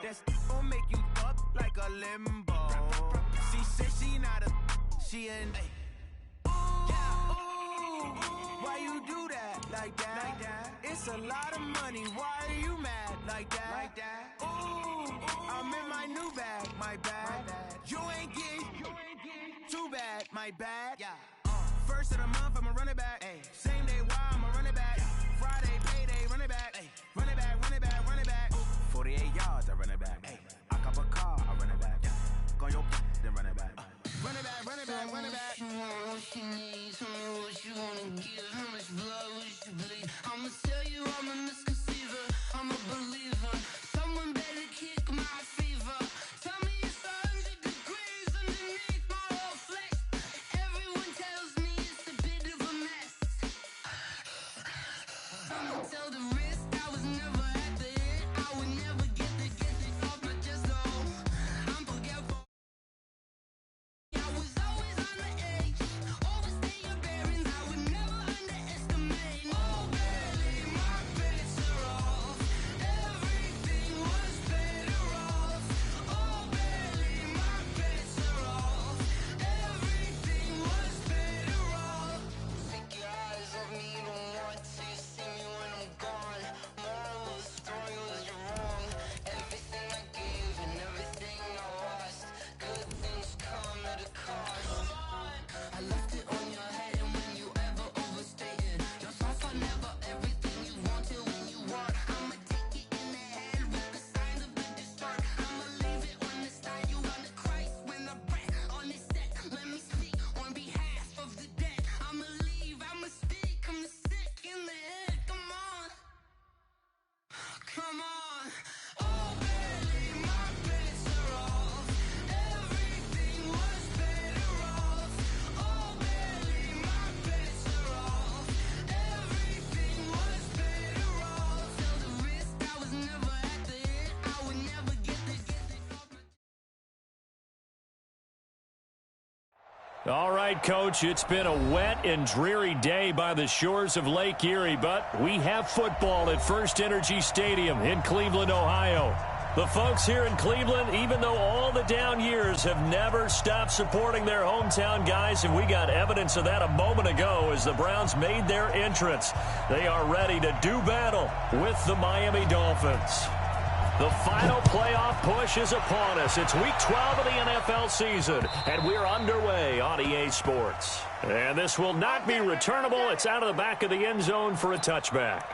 That's gon' make you up like a limbo. She said she not a, she in. Why you do that like that? It's a lot of money. Why are you mad like that? Ooh, I'm in my new bag, my bad. You ain't getting too bad, my bad. First of the month, I'ma run it back. Same day, why I'ma run it back. Friday, payday, run it back. Run it back, run it back, run it back. 48 yards, I run it back. I cop a car, I run it back. Go your then run it back. Run it back, run it back, run it back. What you want, what you need, tell me what you wanna give. How much blood would you bleed? I'ma tell you I'm a misconceiver, I'm a believer. Someone better kick my fever. Tell me it's 100 degrees underneath my whole flesh. Everyone tells me it's a bit of a mess. I'ma tell the risk I was never at the end. I would never get this off my chest though. I'm forgetful. I was always on the edge. Overstay your bearings, I would never underestimate. Oh, barely, my bets are off. Everything was better off. Oh, barely, my bets are off. Everything was better off. Take your eyes off me, don't want to see me when I'm gone. Moral of the story was you're wrong. Everything I gave and everything I lost. Good things come at a cost. I left it on your head, and when you ever overstay it, your thoughts are never everything you wanted when you want. I'ma take it in the head with the signs of the distort. I'ma leave it on the side. You on the Christ when the breath on this set. Let me speak on behalf of the dead. I'ma leave, I'ma speak. I'm the sick in the head. Come on, come on. Oh, barely, my bets are off. Everything was better off. Oh, barely, my bets are off. Everything was better off. Tell the risk I was never at the end. I would never get this off my. All right, Coach, it's been a wet and dreary day by the shores of Lake Erie, but we have football at First Energy Stadium in Cleveland, Ohio. The folks here in Cleveland, even though all the down years, have never stopped supporting their hometown guys, and we got evidence of that a moment ago as the Browns made their entrance. They are ready to do battle with the Miami Dolphins. The final playoff push is upon us. It's Week 12 of the NFL season, and we're underway on EA Sports. And this will not be returnable. It's out of the back of the end zone for a touchback.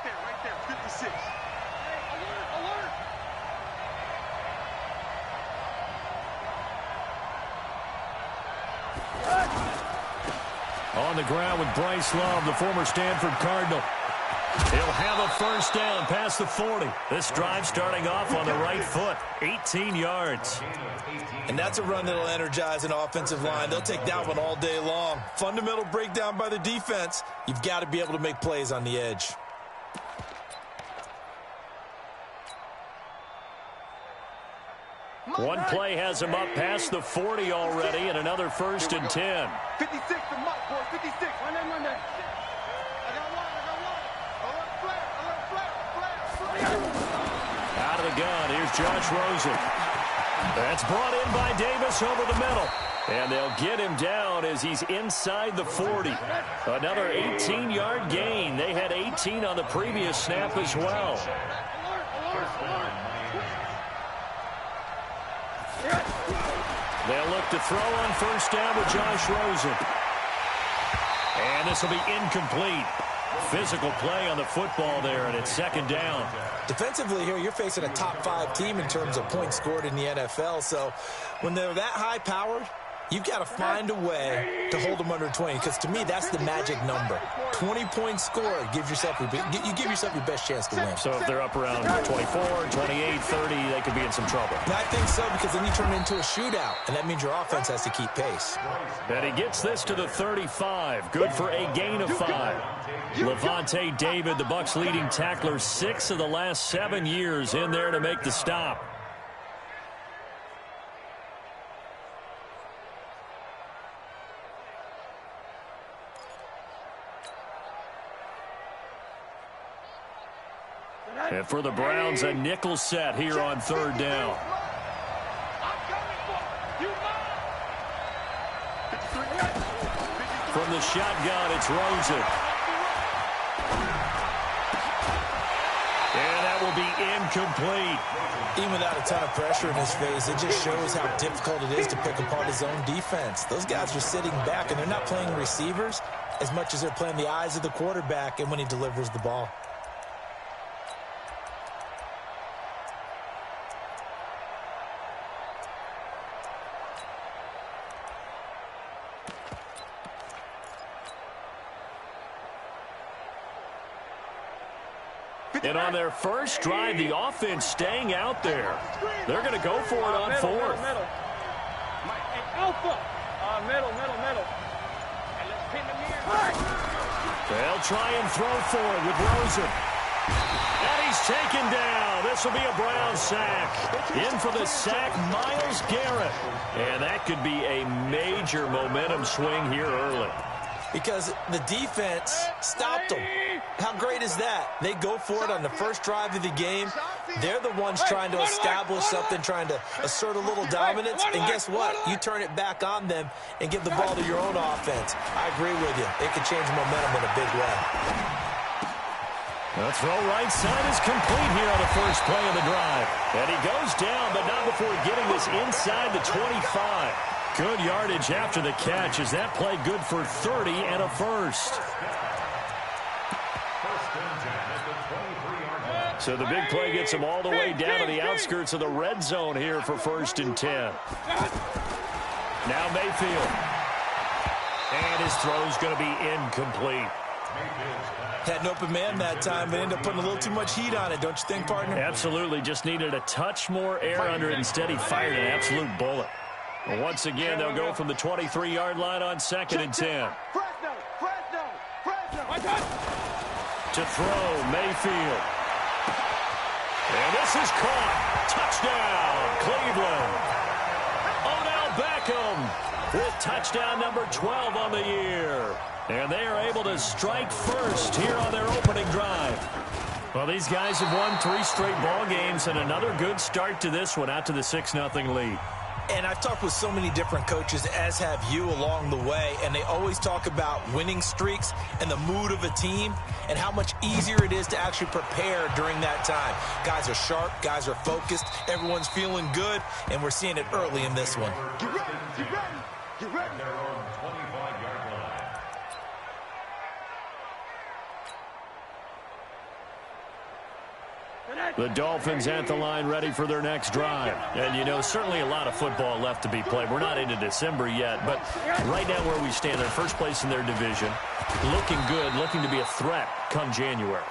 Right there, 56. Alert! On the ground with Bryce Love, the former Stanford Cardinal. He'll have a first down past the 40. This drive starting off on the right foot, 18 yards. And that's a run that'll energize an offensive line. They'll take that one all day long. Fundamental breakdown by the defense. You've got to be able to make plays on the edge. One play has him up past the 40 already, and another first and 10. 56 to Mike, boy, 56. Run that. I got one. Flare. Out of the gun, here's Josh Rosen. That's brought in by Davis over the middle. And they'll get him down as he's inside the 40. Another 18-yard gain. They had 18 on the previous snap as well. They'll look to throw on first down with Josh Rosen. And this will be incomplete. Physical play on the football there, and it's second down. Defensively here, you're facing a top-5 team in terms of points scored in the NFL. So when they're that high-powered, you've got to find a way to hold them under 20, because to me, that's the magic number. 20 points scored, you give yourself your best chance to win. So if they're up around 24, 28, 30, they could be in some trouble. And I think so, because then you turn it into a shootout, and that means your offense has to keep pace. And he gets this to the 35. Good for a gain of 5. Levante David, the Bucs' leading tackler, 6 of the last 7 years in there to make the stop. And for the Browns, a nickel set here on third down. From the shotgun, it's Rosen. And that will be incomplete. Even without a ton of pressure in his face, it just shows how difficult it is to pick apart his own defense. Those guys are sitting back, and they're not playing receivers as much as they're playing the eyes of the quarterback and when he delivers the ball. And on their first drive, the offense staying out there. They're going to go for it on fourth. Middle. Alpha. Middle. And let's pin the mirror. They'll try and throw for it with Rosen. And he's taken down. This will be a Brown sack. In for the sack, Myles Garrett. And that could be a major momentum swing here early. Because the defense stopped them. How great is that? They go for it on the first drive of the game. They're the ones trying to establish something, trying to assert a little dominance. And guess what? You turn it back on them and give the ball to your own offense. I agree with you. It can change momentum in a big way. The throw right side is complete here on the first play of the drive. And he goes down, but not before getting this inside the 25. Good yardage after the catch. Is that play good for 30 and a first? So the big play gets him all the way down to the outskirts of the red zone here for 1st and 10. Now Mayfield. And his throw's going to be incomplete. Had an open man that time, but ended up putting a little too much heat on it, don't you think, partner? Absolutely. Just needed a touch more air under it. Instead, he fired an absolute bullet. Well, once again, they'll go from the 23-yard line on 2nd and 10. To throw, Mayfield. And this is caught. Touchdown, Cleveland. Odell Beckham with touchdown number 12 on the year. And they are able to strike first here on their opening drive. Well, these guys have won 3 straight ball games and another good start to this one out to the 6-0 lead. And I've talked with so many different coaches, as have you along the way, and they always talk about winning streaks and the mood of a team and how much easier it is to actually prepare during that time. Guys are sharp, guys are focused, everyone's feeling good, and we're seeing it early in this one. Get ready. Their own 25-yard line. The Dolphins at the line ready for their next drive. And, you know, certainly a lot of football left to be played. We're not into December yet, but right now where we stand, they're first place in their division. Looking good, looking to be a threat come January.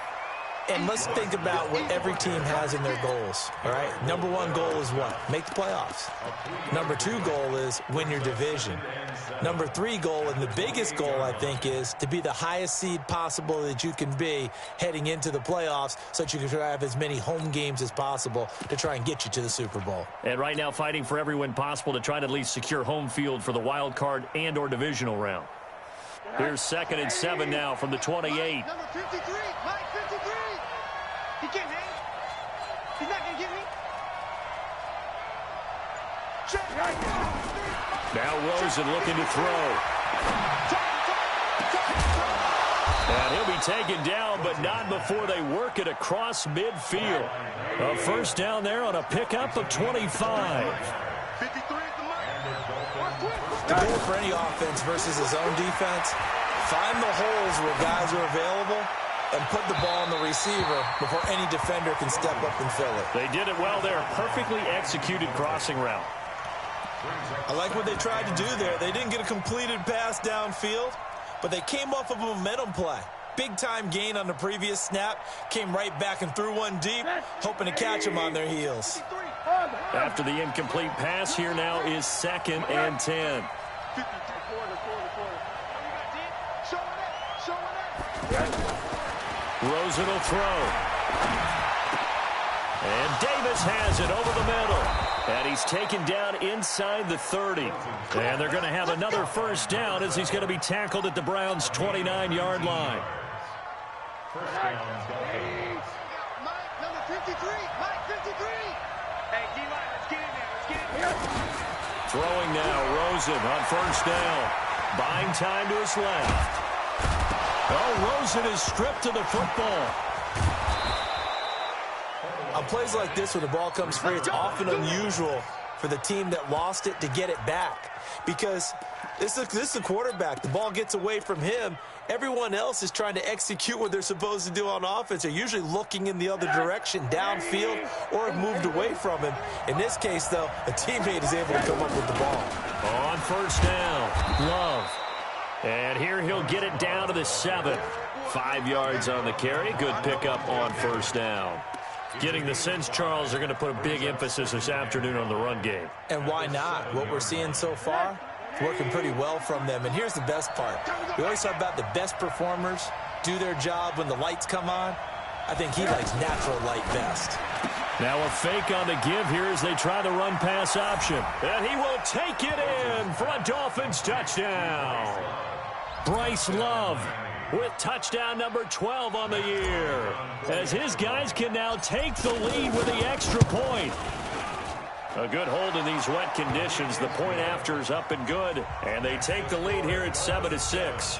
And let's think about what every team has in their goals, all right? Number 1 goal is what? Make the playoffs. Number 2 goal is win your division. Number 3 goal, and the biggest goal, I think, is to be the highest seed possible that you can be heading into the playoffs so that you can have as many home games as possible to try and get you to the Super Bowl. And right now fighting for every win possible to try to at least secure home field for the wild card and or divisional round. Here's 2nd and 7 now from the 28. Number 53, Mike 53. He can't hang. He's not going to get me. Now Rosen looking to throw. And he'll be taken down, but not before they work it across midfield. A first down there on a pickup of 25. 53 is the money. The goal for any offense versus his own defense, find the holes where guys are available and put the ball on the receiver before any defender can step up and fill it. They did it well there. Perfectly executed crossing route. I like what they tried to do there. They didn't get a completed pass downfield, but they came off of a momentum play. Big-time gain on the previous snap. Came right back and threw one deep, hoping to catch them on their heels. After the incomplete pass, here now is 2nd and 10. Rosen will throw. And Davis has it over the middle. And he's taken down inside the 30. And they're going to have another first down as he's going to be tackled at the Browns' 29-yard line. First down, Dolphins. 53. Mike 53. Hey, D-line, let's get in there. Let's get in here. Throwing now, Rosen on first down. Buying time to his left. Oh, Rosen is stripped of the football. On plays like this where the ball comes free, it's often unusual for the team that lost it to get it back. Because this is a quarterback. The ball gets away from him. Everyone else is trying to execute what they're supposed to do on offense. They're usually looking in the other direction, downfield, or have moved away from him. In this case, though, a teammate is able to come up with the ball. On first down, Love. And here he'll get it down to the 7. 5 yards on the carry. Good pickup on first down. Getting the sense, Charles, they're going to put a big emphasis this afternoon on the run game. And why not? What we're seeing so far, it's working pretty well from them. And here's the best part. We always talk about the best performers do their job when the lights come on. I think he likes natural light best. Now a fake on the give here as they try the run-pass option. And he will take it in for a Dolphins touchdown. Bryce Love with touchdown number 12 on the year, as his guys can now take the lead with the extra point. A good hold in these wet conditions. The point after is up and good, and they take the lead here at 7-6.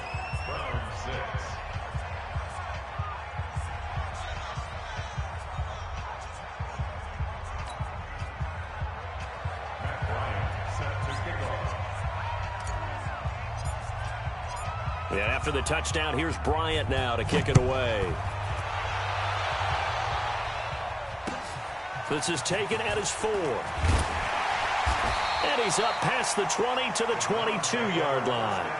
And after the touchdown, here's Bryant now to kick it away. This is taken at his 4. And he's up past the 20 to the 22-yard line.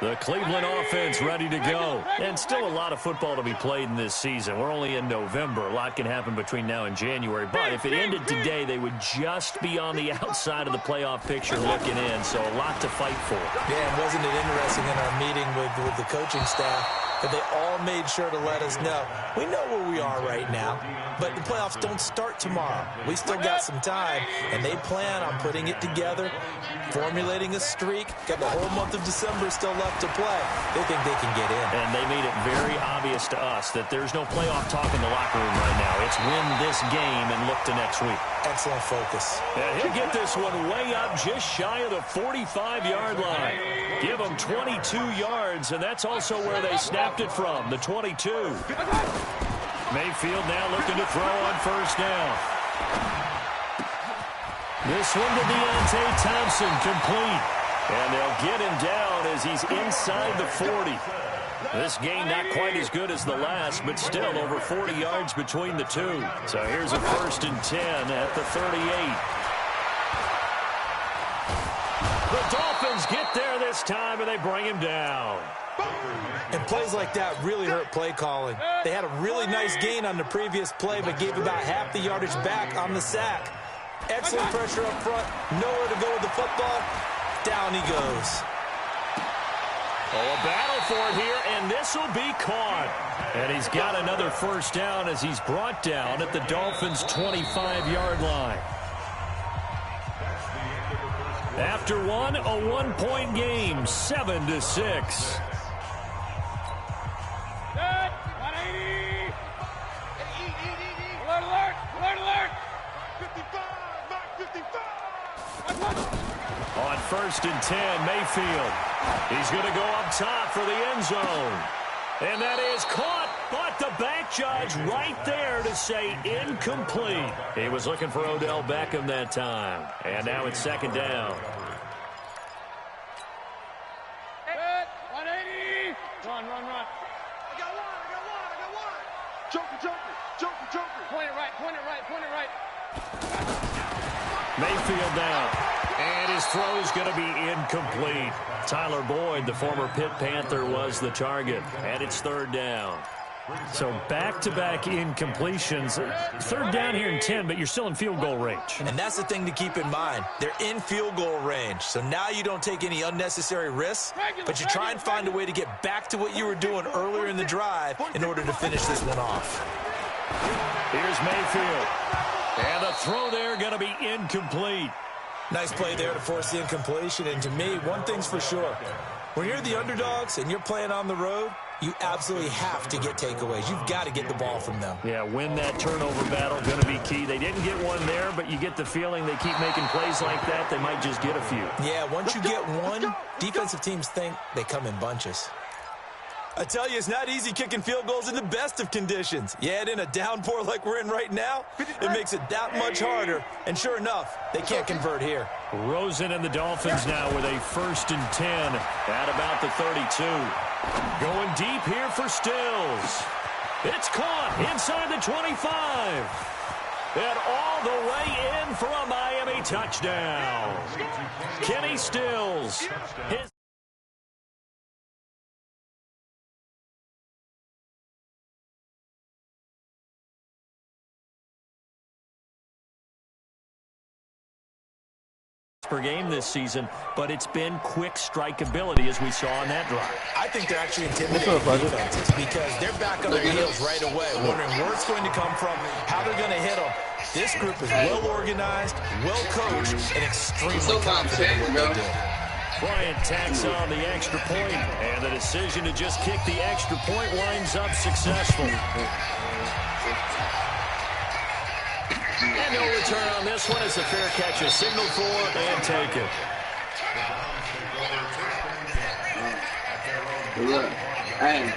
The Cleveland offense ready to go. And still a lot of football to be played in this season. We're only in November. A lot can happen between now and January. But if it ended today, they would just be on the outside of the playoff picture looking in. So a lot to fight for. Yeah, and wasn't it interesting in our meeting with the coaching staff that they all made sure to let us know. We know where we are right now, but the playoffs don't start tomorrow. We still got some time, and they plan on putting it together, formulating a streak, got the whole month of December still left to play. They think they can get in. And they made it very obvious to us that there's no playoff talk in the locker room right now. It's win this game and look to next week. Excellent focus. And he'll get this one way up just shy of the 45-yard line. Give them 22 yards, and that's also where they snapped it from, the 22. Mayfield now looking to throw on first down. This one to Deontay Thompson, complete. And they'll get him down as he's inside the 40. This game not quite as good as the last, but still over 40 yards between the two. So here's a 1st and 10 at the 38. The Dolphins get there this time, and they bring him down. And plays like that really hurt play calling. They had a really nice gain on the previous play, but gave about half the yardage back on the sack. Excellent pressure up front. Nowhere to go with the football. Down he goes. Oh, a battle for it here, and this will be caught. And he's got another first down as he's brought down at the Dolphins' 25-yard line. After one, a one-point game, 7-6. On 1st and 10, Mayfield. He's going to go up top for the end zone. And that is caught, but the back judge right there to say incomplete. He was looking for Odell Beckham that time. And now it's 2nd down. 180. Run. I got one. Joker. Point it right. Mayfield down. And his throw is going to be incomplete. Tyler Boyd, the former Pitt Panther, was the target. And it's 3rd down. So back-to-back incompletions. 3rd down here in 10, but you're still in field goal range. And that's the thing to keep in mind. They're in field goal range. So now you don't take any unnecessary risks, but you try and find a way to get back to what you were doing earlier in the drive in order to finish this one off. Here's Mayfield. And the throw there going to be incomplete. Nice play there to force the incompletion. And to me, one thing's for sure. When you're the underdogs and you're playing on the road, you absolutely have to get takeaways. You've got to get the ball from them. Yeah, win that turnover battle, going to be key. They didn't get one there, but you get the feeling they keep making plays like that, they might just get a few. Yeah, once you get one, defensive teams think they come in bunches. I tell you, it's not easy kicking field goals in the best of conditions. You add in a downpour like we're in right now, it makes it that much harder. And sure enough, they can't convert here. Rosen and the Dolphins now with a 1st and 10 at about the 32. Going deep here for Stills. It's caught inside the 25. And all the way in for a Miami touchdown. Kenny Stills. His per game this season, but it's been quick strikeability as we saw on that drive. I think they're actually intimidating defenses because they're back on their heels right away, wondering where it's going to come from, how they're going to hit them. This group is well organized, well coached, and extremely confident in what they do. Bryant tacks on the extra point, and the decision to just kick the extra point winds up successful. And no return on this one. It's a fair catch, a signal for, and take it. Look, hey,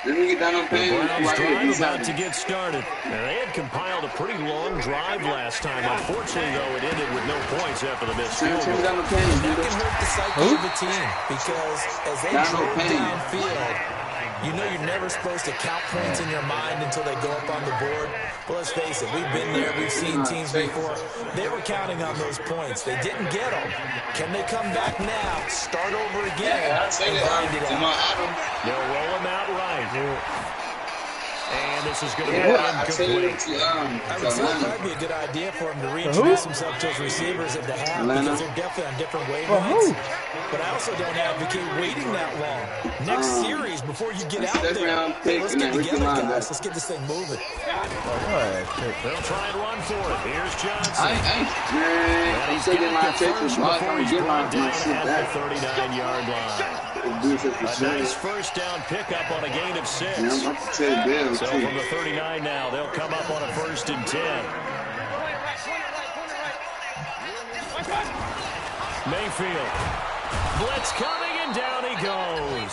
let me get down on pain. The Browns drive about to get started. Now, they had compiled a pretty long drive last time. Unfortunately, though, it ended with no points after the missed field goal. That can hurt the psyche of the team because as they drove downfield, you know you're never supposed to count points in your mind until they go up on the board. But let's face it, we've been there. We've seen teams before. They were counting on those points. They didn't get them. Can they come back now, start over again, and grind it out? They'll roll him out right. And this is going to be incomplete. I would say it might be a good idea for him to reintroduce himself to his receivers at the half because they're definitely on different wavelengths. But I also don't advocate waiting that long. Next series, before you get out there, hey, let's get together, guys. Let's get this thing moving. They'll try and run for it. Here's Johnson. I'm taking my Texas before he's brought down at the 39-yard line. A nice first down pickup on a gain of 6. So from the 39 now, they'll come up on a 1st and 10. Mayfield. Blitz coming, and down he goes.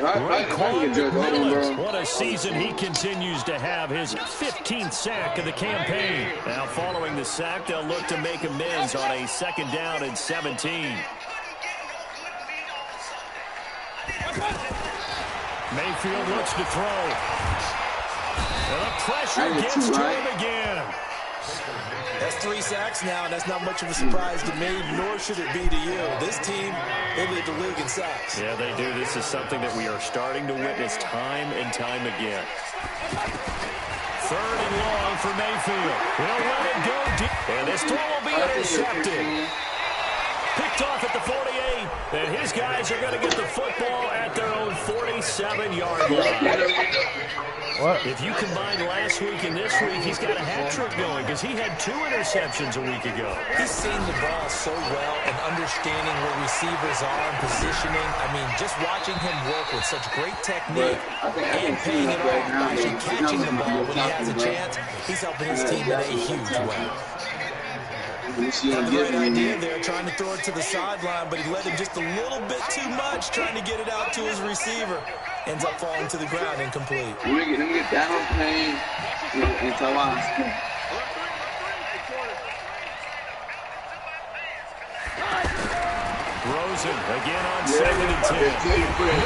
Raekwon McMillan. What a season he continues to have. His 15th sack of the campaign. Now following the sack, they'll look to make amends on a 2nd down and 17. Mayfield looks to throw. And the pressure gets to him again. That's 3 sacks now, and that's not much of a surprise to me, nor should it be to you. This team, they lead the league in sacks. Yeah, they do. This is something that we are starting to witness time and time again. 3rd and long for Mayfield. He'll let it go deep. And this throw will be intercepted. Picked off at the 48, and his guys are going to get the football at their own 47-yard line. What? If you combine last week and this week, he's got a hat trick going because he had 2 interceptions a week ago. He's seen the ball so well and understanding where receivers are and positioning. I mean, just watching him work with such great technique and paying it off by actually catching the ball when he has a chance, he's helping his team in a huge way. Had the right idea there, trying to throw it to the sideline, but he let him just a little bit too much, trying to get it out to his receiver. Ends up falling to the ground, incomplete. Let me get down on pain and Taiwan. Rosen again on 2nd and 10. Escaping,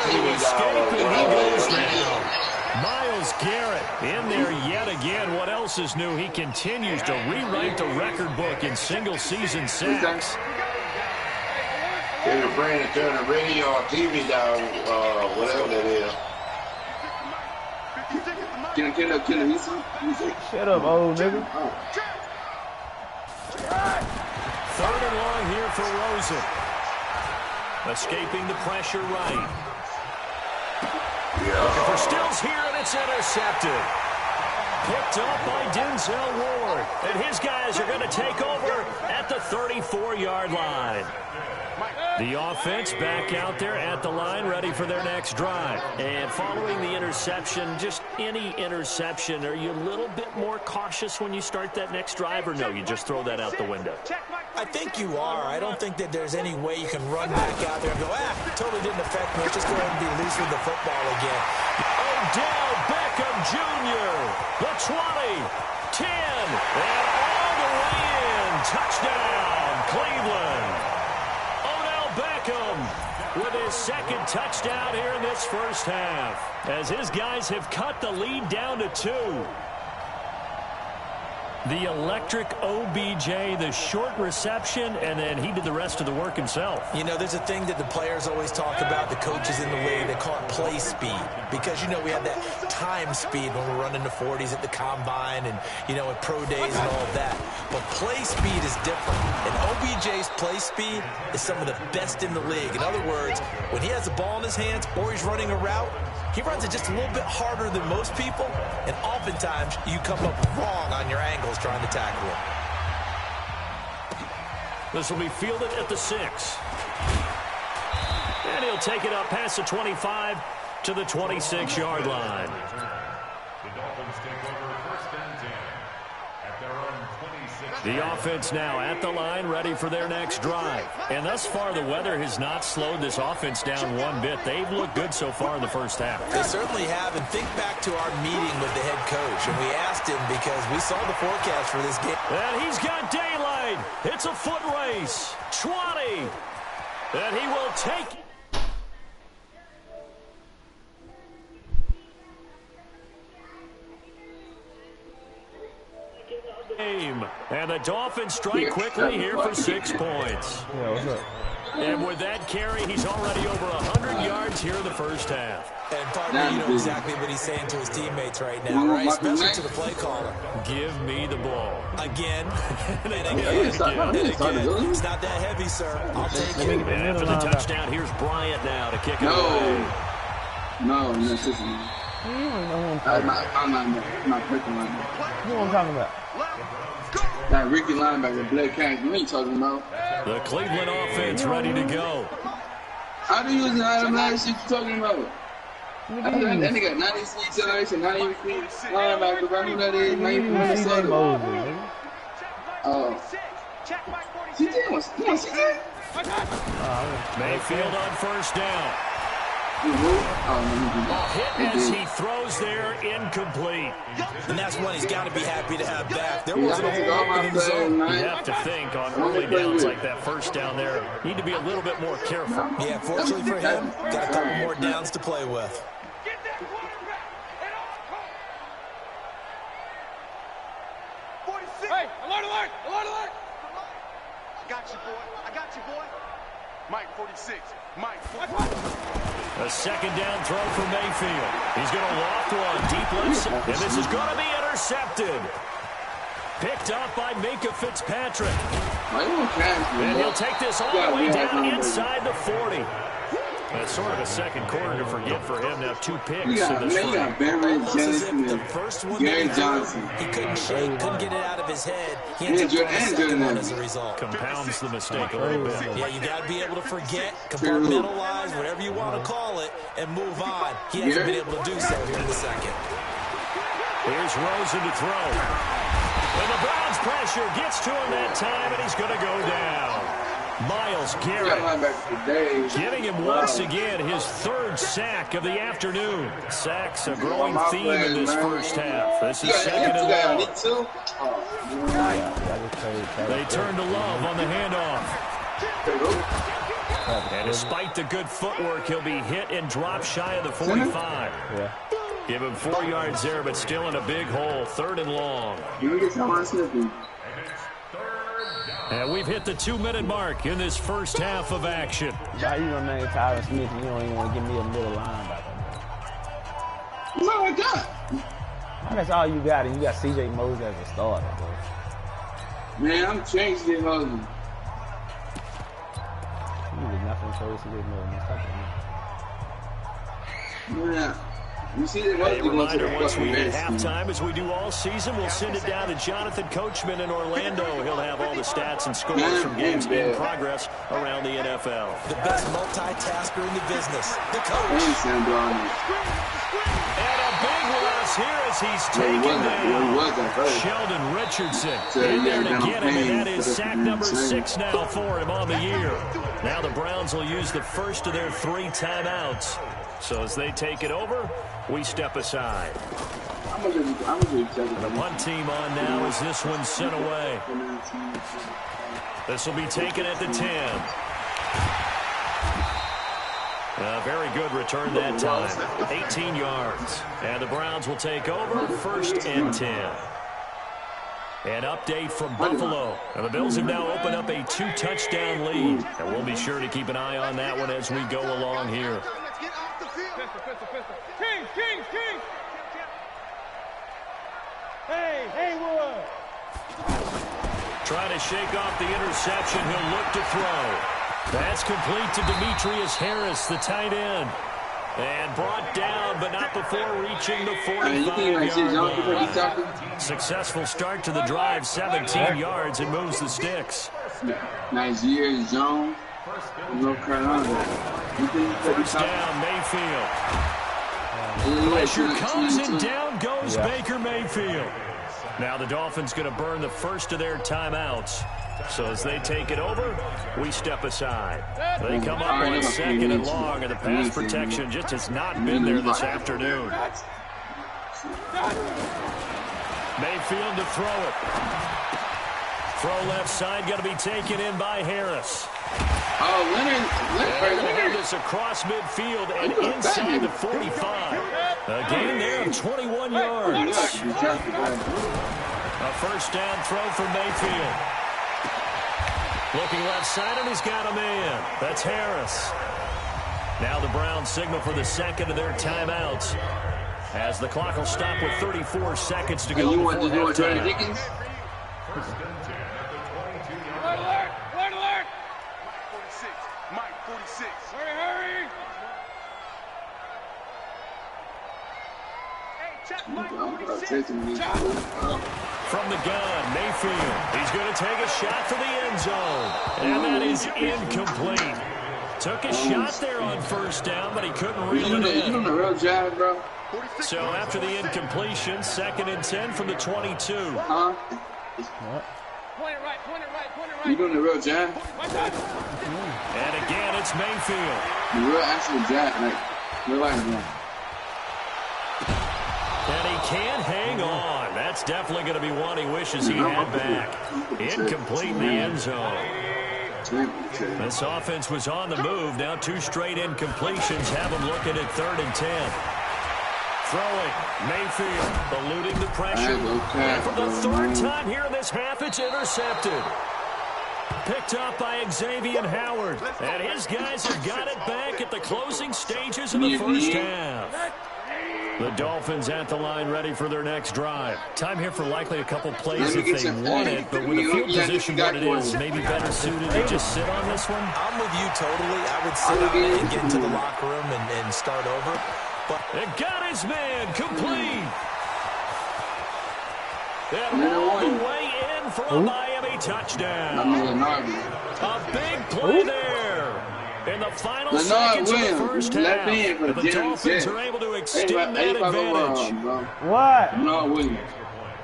he goes down. Miles Garrett in there yet again. What else is new? He continues to rewrite the record book in single-season sacks. They were bringing it to the radio or TV down, whatever that is. Shut up, old nigga. 3rd and long here for Rosen. Escaping the pressure right. Looking for Stills here, and it's intercepted. picked up by Denzel Ward. And his guys are going to take over at the 34-yard line. The offense back out there at the line, ready for their next drive. And following the interception, just any interception, are you a little bit more cautious when you start that next drive, or no, you just throw that out the window? I think you are. I don't think that there's any way you can run back out there and go, totally didn't affect me. Let's just go ahead and be loose with the football again. Odell Beckham Jr., the 20, 10, and all the way in. Touchdown, Cleveland. Beckham with his second touchdown here in this first half, as his guys have cut the lead down to 2. The electric OBJ, the short reception, and then he did the rest of the work himself. You know, there's a thing that the players always talk about, the coaches in the league, they call it play speed. Because, you know, we have that time speed when we're running the 40s at the combine and, you know, at pro days and all of that. But play speed is different. And OBJ's play speed is some of the best in the league. In other words, when he has the ball in his hands or he's running a route, he runs it just a little bit harder than most people, and oftentimes you come up wrong on your angles trying to tackle him. This will be fielded at the 6. And he'll take it up past the 25 to the 26-yard line. The Dolphins take over first and 10 at their own 26. The offense now at the line, ready for their next drive. And thus far, the weather has not slowed this offense down one bit. They've looked good so far in the first half. They certainly have, and think back to our meeting with the head coach, and we asked him because we saw the forecast for this game. And he's got daylight. It's a foot race. 20. And he will take it. And the Dolphins strike quickly here for 6 points. Yeah, what's up? And with that carry, he's already over 100 yards here in the first half. And partner, you know exactly what he's saying to his teammates right now, right? Especially to the play caller. Give me the ball. Again, and again. It's not that heavy, sir. I'll take it. And after the touchdown, here's Bryant now to kick it away. No, that's just me. I'm not picking like that. Who I'm talking about? That Ricky linebacker, Blake Cash, we ain't talking about. The Cleveland offense ready to go. How do you use Adam last year you talking about? That nigga got 96 acceleration, 90 feet linebacker, I know that is, 90 feet Minnesota. Mayfield on first down. Hit as he throws there, incomplete. And that's one he's got to be happy to have back. There wasn't a whole lot in the zone. You have to think on early downs like that first down there, need to be a little bit more careful. Yeah, fortunately for him, got a couple more downs to play with. Hey, alert, alert, alert, alert. I got you, boy. I got you, boy. Mike, 46. Mike, 46. A second down throw for Mayfield. He's going to loft one deep left, and this is going to be intercepted. Picked up by Minka Fitzpatrick. And he'll take this all the way down inside the 40. That's sort of a second quarter to forget for him. Now 2 picks in this frame. Almost as if the first one Gary Johnson. He couldn't shake, couldn't get it out of his head. He ends up throwing the second one as a result. Compounds the mistake a little bit. Yeah, you got to be able to forget, compartmentalize, whatever you want to call it, and move on. He hasn't been able to do so here in the second. Here's Rosen to throw. And the Browns pressure gets to him that time, and he's going to go down. Miles Garrett getting him once again his 3rd sack of the afternoon. Sacks a growing theme in this first half. This is second and long. They turn to Love on the handoff. And despite the good footwork, he'll be hit and drop shy of the 45. Give him 4 yards there, but still in a big hole. 3rd and long. And we've hit the 2-minute mark in this first half of action. Why you gonna name Tyler Smith and you don't even want to give me a middle linebacker? That's all I got. That's all you got, and you got C.J. Moses as a starter, bro. Man, I'm changing it, husband. You did nothing for C.J. Moses. Yeah. A reminder, once we hit halftime, as we do all season, we'll send it down to Jonathan Coachman in Orlando. He'll have all the stats and scores from games in progress around the NFL. The best multitasker in the business, the coach. And a big loss here as he's taken down. Sheldon Richardson in there to get him, and that is sack number 6 now for him on the year. Now the Browns will use the first of their 3 timeouts. So as they take it over, we step aside. The punt team on now as this one's sent away. This will be taken at the 10. A very good return that time. 18 yards. And the Browns will take over, 1st and 10. An update from Buffalo. And the Bills have now opened up a 2-touchdown lead. And we'll be sure to keep an eye on that one as we go along here. King! Hey, Wood! Trying to shake off the interception. He'll look to throw. That's complete to Demetrius Harris, the tight end. And brought down, but not before reaching the 45-yard line. Successful start to the drive, 17 yards, and moves the sticks. Nice year, Jones. North Carolina. First down, Mayfield. Pressure comes, and down goes Baker Mayfield. Now the Dolphins going to burn the first of their timeouts. So as they take it over, we step aside. They come up on 2nd and long, and the pass protection just has not been there this afternoon. Mayfield to throw it. Throw left side, going to be taken in by Harris. Oh, Leonard. Have this across midfield and inside the 45. A gain there of 21 yards. A first down throw for Mayfield. Looking left side, and he's got a man. That's Harris. Now the Browns signal for the second of their timeouts, as the clock will stop with 34 seconds to go before halftime. Alert! Mike 46. Hurry! Hey, check Mike 46. From the gun, Mayfield. He's going to take a shot for the end zone. And that is incomplete. Took a shot there on first down, but he couldn't reel it in. You doing a real job, bro. So after the incompletion, 2nd and 10 from the 22. Huh? Point it right. You doing a real job? And again, it's Mayfield. The real actual job, like, real life job. And he can't hang on. That's definitely going to be one he wishes he had back. Incomplete in the end zone. This offense was on the move. Now 2 straight incompletions have him looking at 3rd and 10. Throwing, Mayfield eluding the pressure. And for the 3rd time here in this half, it's intercepted. Picked up by Xavier Howard. And his guys have got it back at the closing stages of the first half. The Dolphins at the line ready for their next drive. Time here for likely a couple plays if they want it, but with the field position what it is, maybe better suited to just sit on this one? I'm with you totally. I would sit out and get into the locker room and start over. But it got his man complete. And all the way in for a Miami touchdown. A big play there. In the final seconds of the first half, the Dolphins are able to extend that advantage. What?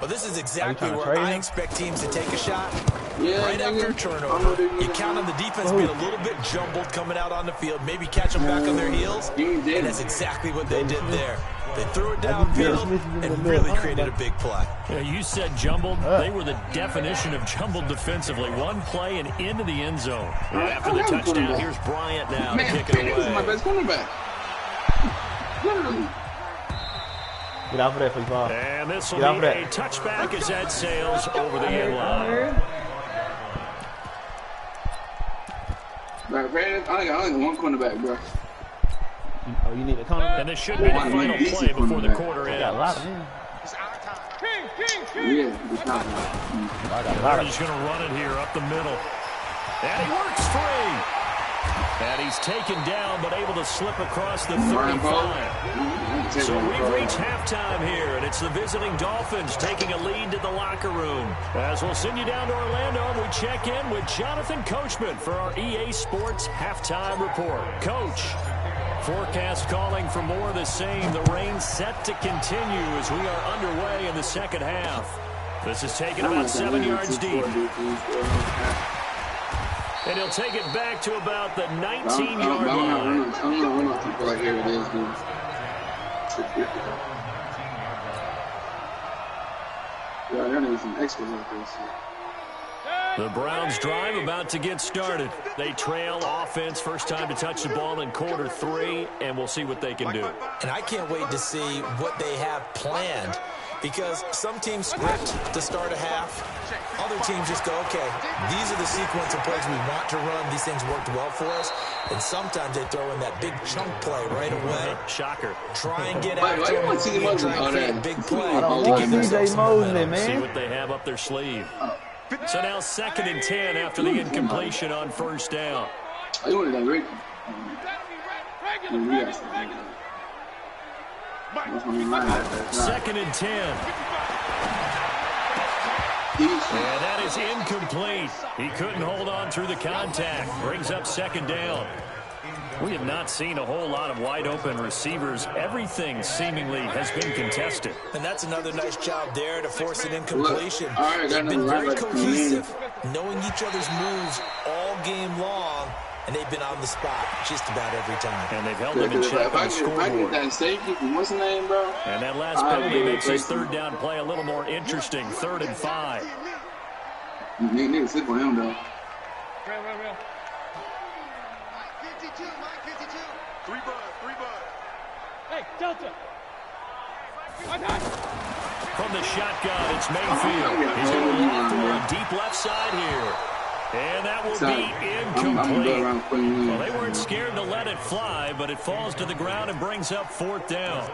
Well, this is exactly where I expect teams to take a shot. Right after a turnover, you count on the defense being a little bit jumbled coming out on the field, maybe catch them back on their heels, and that's exactly what they did there. They threw it downfield and really created a big play. Yeah, you said jumbled. They were the definition of jumbled defensively. One play and into the end zone. And after the touchdown, here's Bryant now to kick it away. This is my best cornerback. Get out for that, please, Bob. And this will be a touchback as that sails over the end line. I only one cornerback, bro. Oh, you need a cornerback? And this should be the final play before the quarter ends. Got a lot of them. Yeah, They're just going to run it here up the middle. And he works free. And he's taken down, but able to slip across the 35. So we've reached halftime here, and it's the visiting Dolphins taking a lead to the locker room. As we'll send you down to Orlando, and we check in with Jonathan Coachman for our EA Sports Halftime Report. Coach, forecast calling for more of the same. The rain set to continue as we are underway in the second half. This is taken about 7 yards deep. And he'll take it back to about the 19-yard line. The Browns drive about to get started. They trail offense, first time to touch the ball in quarter 3, and we'll see what they can do. And I can't wait to see what they have planned, because some teams script to start a half. Other teams just go, okay, these are the sequence of plays we want to run. These things worked well for us. And sometimes they throw in that big chunk play right away. Shocker. Try and get after him and try and create a big play. I don't want CJ Mosley, man. See what they have up their sleeve. So now 2nd and 10 after the incompletion on first down. 2nd and 10. And that is incomplete. He couldn't hold on through the contact. Brings up 2nd down. We have not seen a whole lot of wide-open receivers. Everything seemingly has been contested. And that's another nice job there to force an incompletion. They've been very cohesive, knowing each other's moves all game long, and they've been on the spot just about every time. And they've held them in check on the scoreboard. And that last penalty makes his 3rd down play a little more interesting. 3rd and 5. Nigga, sit for him, though. Real. 3 bud. Hey, Delta. From the shotgun, it's Mayfield. He's going to look for a deep left side here. And that will be incomplete. Well, they weren't scared to let it fly, but it falls to the ground and brings up 4th down.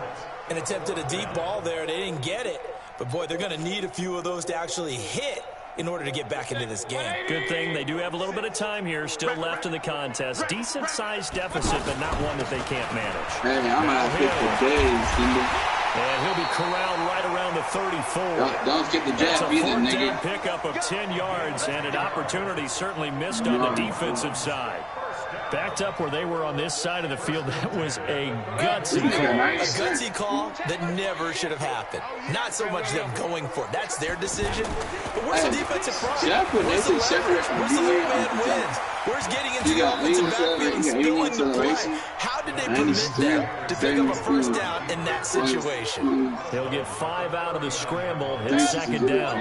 And attempted a deep ball there. They didn't get it. But, boy, they're going to need a few of those to actually hit in order to get back into this game. Good thing they do have a little bit of time here still left in the contest. Decent-sized deficit, but not one that they can't manage. Hey, I'm out of for days, Simba. And he'll be corralled right around the 34. Don't skip the jab either, nigga. That's a 4th down pickup of 10 yards, and an opportunity certainly missed on the defensive side. Backed up where they were on this side of the field, that was a gutsy call. A gutsy call that never should have happened. Not so much them going for it. That's their decision. But where's the defensive front? Where's the leverage? Where's the man wins? Where's getting into the offensive backfield and stealing the play? How did they permit them to pick up a 1st down in that situation? He'll get 5 out of the scramble. It's 2nd down.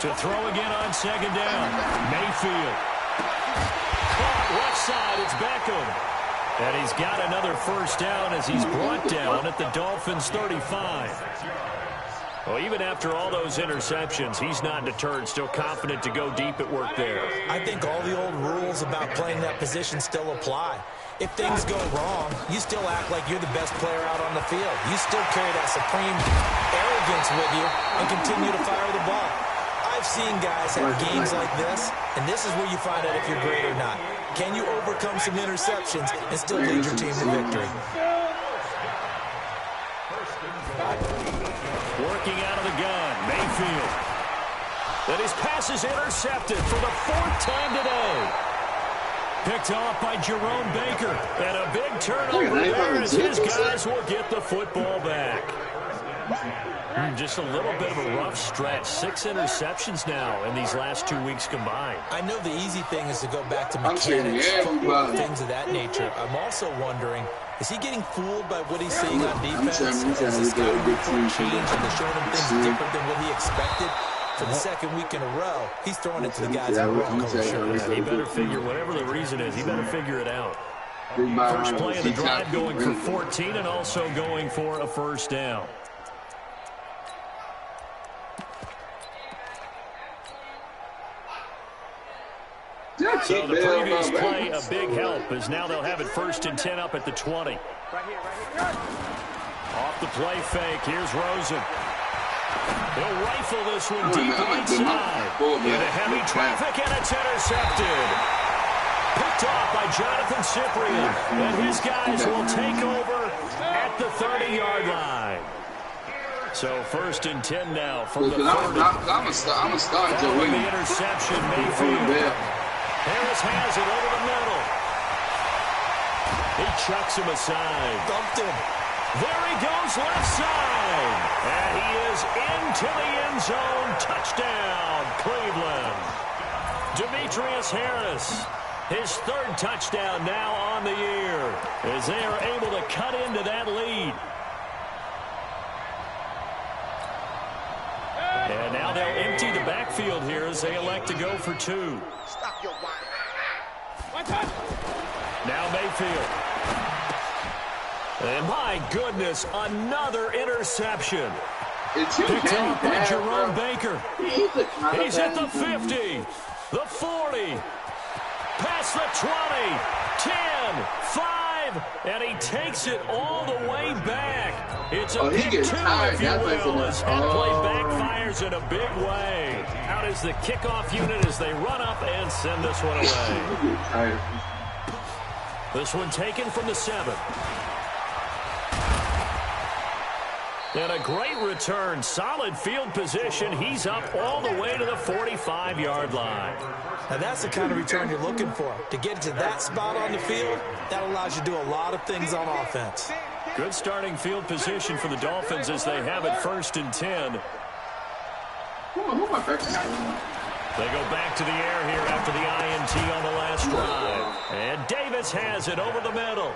To throw again on 2nd down. Mayfield. Caught left side. It's Beckham. And he's got another 1st down as he's brought down at the Dolphins' 35. Well, even after all those interceptions, he's not deterred, still confident to go deep at work there. I think all the old rules about playing that position still apply. If things go wrong, you still act like you're the best player out on the field. You still carry that supreme arrogance with you and continue to fire the ball. I've seen guys have games like this, and this is where you find out if you're great or not. Can you overcome some interceptions and still lead your team to victory? Working out of the gun, Mayfield. And his pass is intercepted for the 4th time today. Picked off by Jerome Baker. And a big turnover there as his guys will get the football back. Just a little bit of a rough stretch. 6 interceptions now in these last 2 weeks combined. I know the easy thing is to go back to mechanics, football, things of that nature. I'm also wondering, is he getting fooled by what he's seeing on defense? Is this guy changed and they're showing him things different than what he expected? For the 2nd week in a row, he's throwing it to the guys in Bronco shirt. He better figure, whatever the reason is, he better figure it out. First play of the drive going for 14 and also going for a 1st down. So the previous play, a big help, as now they'll have it 1st and 10 up at the 20. Off the play fake, here's Rosen. He'll rifle this one deep right side. Into heavy traffic, and it's intercepted. Picked off by Jonathan Cyprien. And his guys will take over at the 30-yard line. So 1st and 10 now from the 30. I'm a start Joe Williams. The interception, Mayfield. Harris has it over the middle. He chucks him aside. Dumped him. There he goes left side. And he is into the end zone. Touchdown, Cleveland. Demetrius Harris. His 3rd touchdown now on the year as they are able to cut into that lead. And now they'll empty the backfield here as they elect to go for 2. Stop your whining. Now Mayfield. And my goodness, another interception. Picked off by Jerome Baker. He's at the 50, the 40, past the 20, 10, 5, and he takes it all the way back. It's a pick 2, if you will, as that play backfires in a big way. Out is the kickoff unit as they run up and send this one away. This one taken from the 7. And a great return. Solid field position. He's up all the way to the 45-yard line. Now, that's the kind of return you're looking for. To get to that spot on the field, that allows you to do a lot of things on offense. Good starting field position for the Dolphins as they have it 1st and 10. They go back to the air here after the INT on the last drive. And Davis has it over the middle.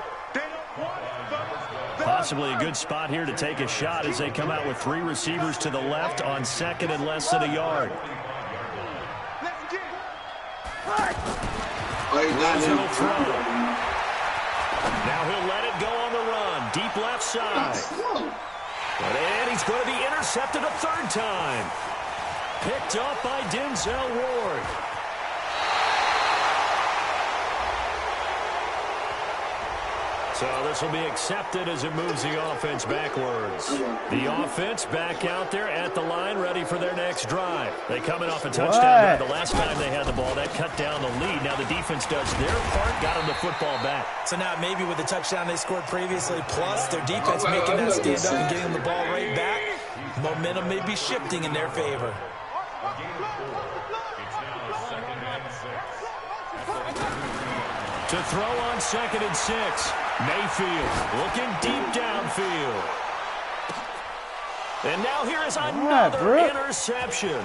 Possibly a good spot here to take a shot as they come out with 3 receivers to the left on 2nd and less than a yard. Will throw. Now he'll let it go on the run. Deep left side. And he's going to be intercepted a 3rd time. Picked up by Denzel Ward. So this will be accepted as it moves the offense backwards. The offense back out there at the line, ready for their next drive. They coming off a touchdown. The last time they had the ball, that cut down the lead. Now the defense does their part, got them the football back. So now maybe with the touchdown they scored previously, plus their defense making that stand up and getting the ball right back, momentum may be shifting in their favor. To throw on 2nd and 6. Mayfield looking deep downfield. And now here is another interception.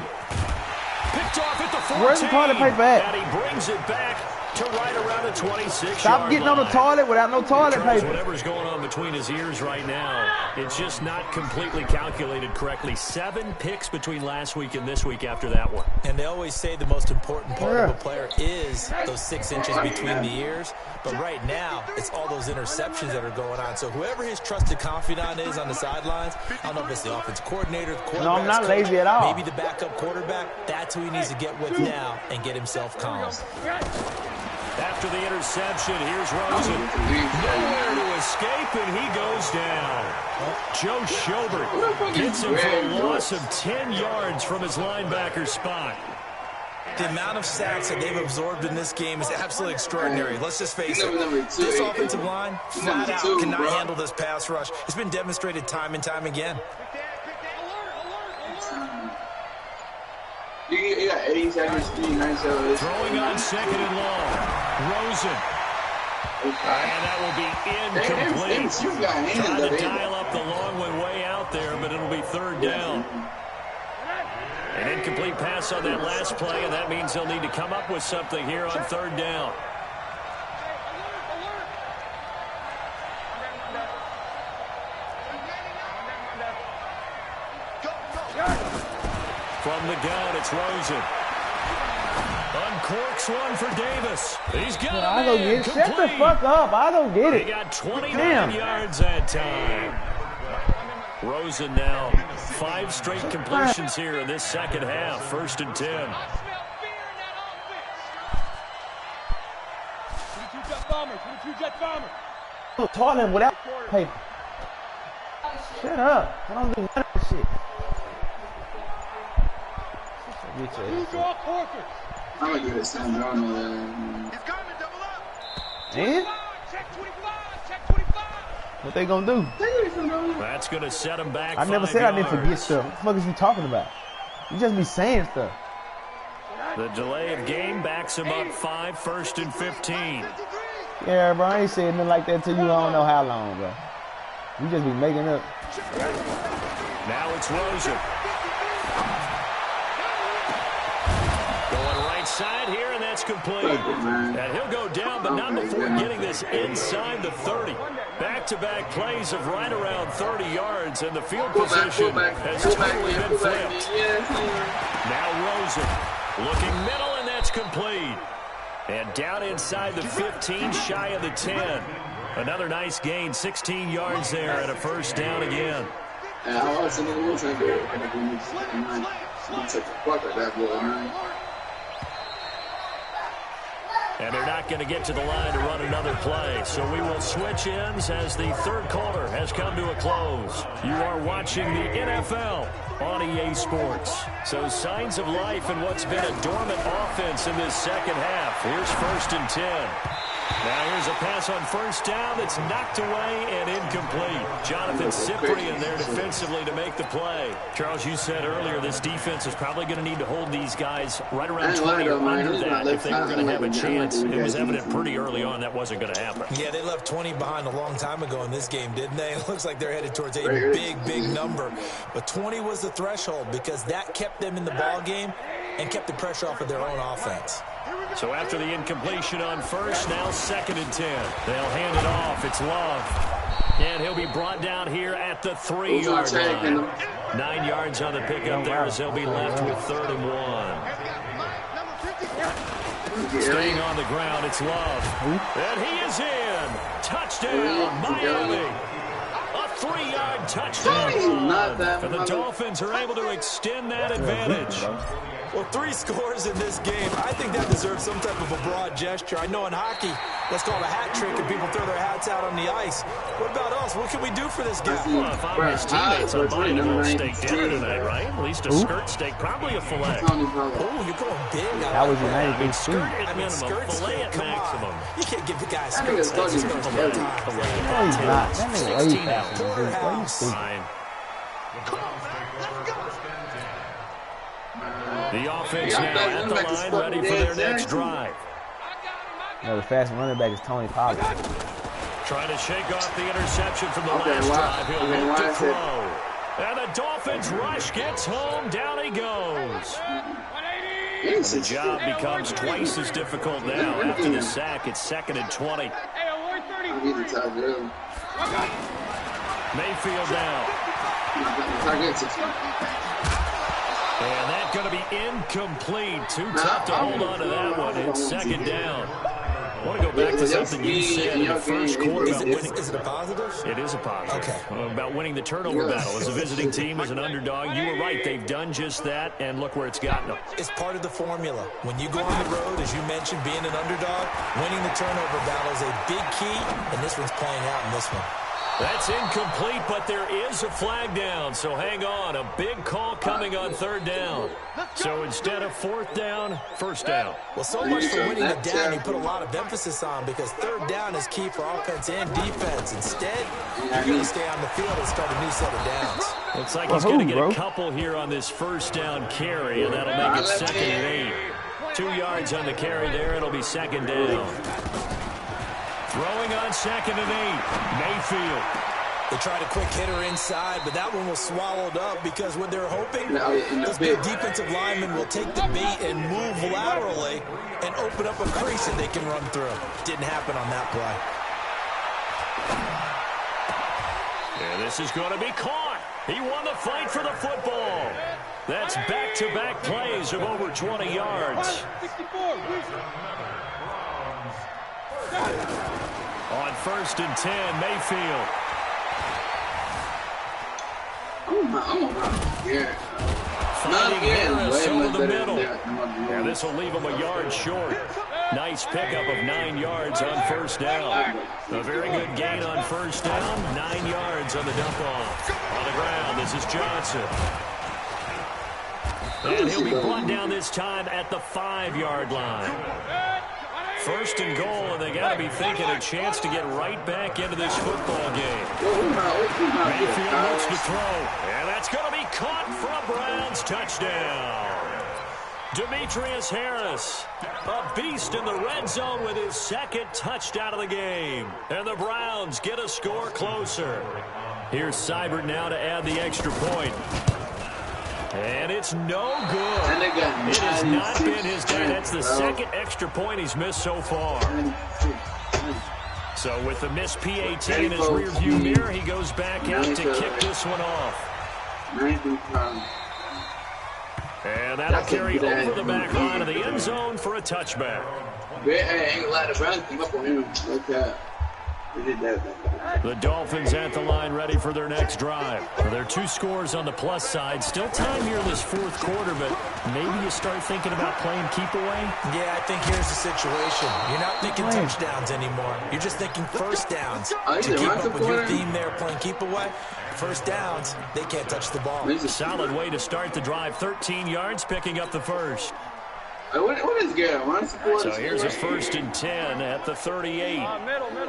Picked off at the 14. Where's the toilet paper at? And he brings it back to right around the 26. Stop getting on the toilet without no toilet paper. Whatever's going on between his ears right now, it's just not completely calculated correctly. 7 picks between last week and this week after that one. And they always say the most important part of a player is those 6 inches between the ears. But right now, it's all those interceptions that are going on. So whoever his trusted confidant is on the sidelines, I don't know if it's the offensive coordinator, the quarterback. No, I'm not lazy at all. Maybe the backup quarterback. That's who he needs to get with now and get himself calm. After the interception, here's Rosen. Nowhere to escape, and he goes down. Joe Schobert gets him for a loss of 10 yards from his linebacker spot. The amount of sacks that they've absorbed in this game is absolutely extraordinary. Let's just face it. This offensive line, flat out, cannot handle this pass rush. It's been demonstrated time and time again. You got 8 seconds, 3, 9 seconds. Throwing on 2nd and long. Rosen. And that will be incomplete. Trying to dial up the long one way out there, but it'll be 3rd down. An incomplete pass on that last play, and that means they'll need to come up with something here on 3rd down. From the gun, it's Rosen. Uncorks one for Davis. He's got I don't get it. Shut the fuck up. I don't get it. He got 29 yards that time. Rosen now 5 straight completions here in this second half. 1st and 10. I'm talking without paper. Shut up. I don't do none of that shit. I'm gonna give it Sam Brown. And? What they gonna do? That's gonna set him back. I never said I didn't forget stuff. What the fuck is you talking about? You just be saying stuff. The delay of game backs him up 5, 1st and 15. Yeah, bro, I ain't said nothing like that to you. I don't know how long, bro. You just be making up. Now it's Rosen. Going right side here, and that's complete. And he'll go down, but not before getting this inside the 30. Back-to-back plays of right around 30 yards, and the field position has totally been flipped. Now Rosen looking middle, and that's complete. And down inside the 15, shy of the 10. Another nice gain, 16 yards there, and a first down again. And they're not going to get to the line to run another play. So we will switch ends as the third quarter has come to a close. You are watching the NFL on EA Sports. So signs of life in what's been a dormant offense in this second half. Here's 1st and 10. Now here's a pass on first down that's knocked away and incomplete. Jonathan Cyprien there defensively to make the play. Charles, you said earlier this defense is probably going to need to hold these guys right around 20 or under that if they were going to have a chance. It was evident pretty early on that wasn't going to happen. Yeah, they left 20 behind a long time ago in this game, didn't they? It looks like they're headed towards a big, big number. But 20 was the threshold because that kept them in the ball game and kept the pressure off of their own offense. So after the incompletion on first, now 2nd and 10. They'll hand it off. It's Love. And he'll be brought down here at the 3-yard line. 9 yards on the pickup there as they'll be left with 3rd and 1. Staying on the ground, it's Love. And he is in. Touchdown, Miami. A 3-yard touchdown run. And the Dolphins are able to extend that advantage. Well, 3 scores in this game. I think that deserves some type of a broad gesture. I know in hockey, that's called a hat trick, and people throw their hats out on the ice. What about us? What can we do for this guy? Well, if I'm his teammates, I'm buying a little steak dinner tonight, right? At least a skirt steak, probably a fillet. Oh, you're going big. That was United Big Skirt at minimum, fillet at maximum. You can't give the guy a skirt steak. He's going to No, he's not. That nigga way faster than Big. Why you speaking? Fine. The offense now at the line, ready for their next drive. No, the fast running back is Tony Pollard. Trying to shake off the interception from the last drive. He'll look to throw. And the Dolphins rush gets home. Down he goes. And the job becomes twice as difficult now. After the sack, it's 2nd and 20. Mayfield down. And that's going to be incomplete. Too tough to hold on to that one. It's 2nd down. I want to go back to something you said in the first quarter about winning. Is it a positive? It is a positive. Okay. About winning the turnover battle. As a visiting team, as an underdog, you were right. They've done just that, and look where it's gotten them. It's part of the formula. When you go on the road, as you mentioned, being an underdog, winning the turnover battle is a big key, and this one's playing out in this one. That's incomplete, but there is a flag down, so hang on. A big call coming on 3rd down. So instead of 4th down, 1st down. Well, so much for winning the down, you put a lot of emphasis on because 3rd down is key for offense and defense. Instead, you're going to stay on the field and start a new set of downs. Looks like he's going to get a couple here on this 1st down carry, and that'll make it 2nd and 8. 2 yards on the carry there. It'll be 2nd down. Throwing on 2nd and 8. Mayfield. They tried a quick hitter inside, but that one was swallowed up because what they're hoping, those big defensive linemen will take the bait and move laterally and open up a crease that they can run through. Didn't happen on that play. And this is going to be caught. He won the fight for the football. That's back-to-back plays of over 20 yards. On 1st and 10, Mayfield. Finding Harris over the middle. And this will leave him a yard short. Nice pickup of 9 yards on 1st down. A very good gain on 1st down. 9 yards on the dump off. On the ground, this is Johnson. And he'll be brought down this time at the 5-yard line. First and goal, and they got to be thinking a chance to get right back into this football game. Mayfield looks to throw, and that's going to be caught for a Browns touchdown. Demetrius Harris, a beast in the red zone with his second touchdown of the game. And the Browns get a score closer. Here's Seibert now to add the extra point. And it's no good. It has not been his day. That's the second extra point he's missed so far. So with the missed PAT in his rearview mirror, he goes back out to kick this one off. And that'll carry over the back line of the end zone for a touchback. The Dolphins at the line ready for their next drive. There are 2 scores on the plus side. Still time here in this fourth quarter, but maybe you start thinking about playing keep away? Yeah, I think here's the situation. You're not thinking touchdowns anymore. You're just thinking first downs. To keep up with your theme there, playing keep away, first downs, they can't touch the ball. Solid way to start the drive. 13 yards, picking up the first. What is good? So here's a 1st and 10 at the 38. Middle. 80.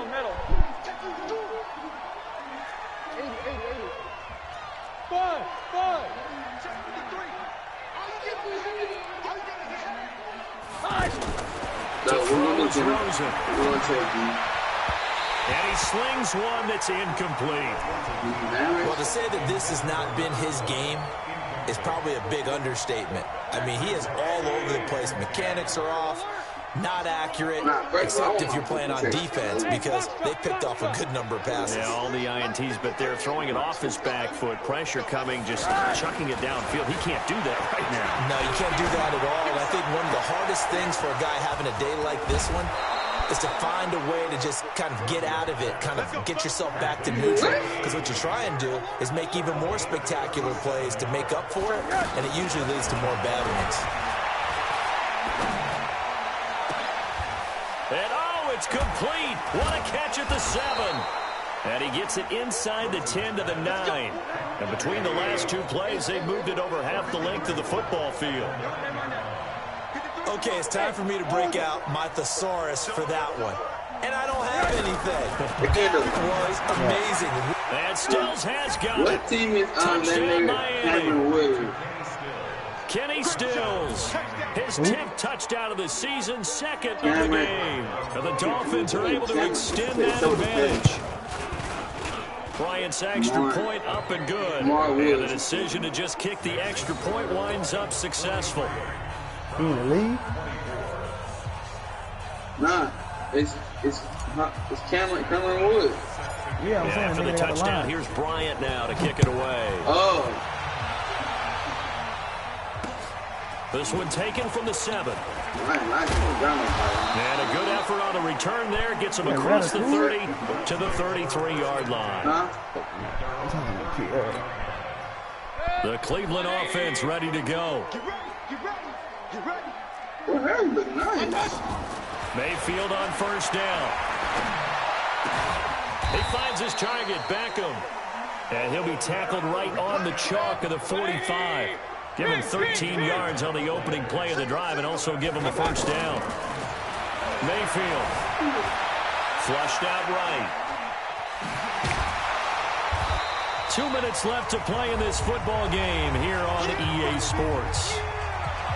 5. Throws it. And he slings one that's incomplete. Well, to say that this has not been his game is probably a big understatement. I mean, he is all over the place. Mechanics are off, not accurate, except if you're playing on defense, because they picked off a good number of passes. Yeah, all the INTs, but they're throwing it off his back foot. Pressure coming, just chucking it downfield. He can't do that right now. No, you can't do that at all. And I think one of the hardest things for a guy having a day like this one is to find a way to just kind of get out of it, kind of get yourself back to neutral. Because what you try and do is make even more spectacular plays to make up for it, and it usually leads to more bad ones. And oh, it's complete. What a catch at the 7. And he gets it inside the 10 to the 9. And between the last 2 plays, they moved it over half the length of the football field. Okay, it's time for me to break out my thesaurus for that one. And I don't have anything. That was amazing. And Stills has got what it. What team is on that nigga? Kenny Stills, his 10th touchdown of the season, 2nd of the game. And the Dolphins are able to extend that advantage. Bryant's extra point up and good. And the decision to just kick the extra point winds up successful. Leave? Nah, it's Cameron Woods. Yeah, I'm saying for the touchdown. Here's Bryant now to kick it away. Oh. This one taken from the 7. And a good effort on the return there. Gets him across the 30 to the 33-yard line. The Cleveland offense ready to go. Mayfield on first down. He finds his target, Beckham. And he'll be tackled right on the chalk of the 45. Give him 13 yards on the opening play of the drive and also give him a first down. Mayfield. Flushed out right. 2 minutes left to play in this football game here on EA Sports.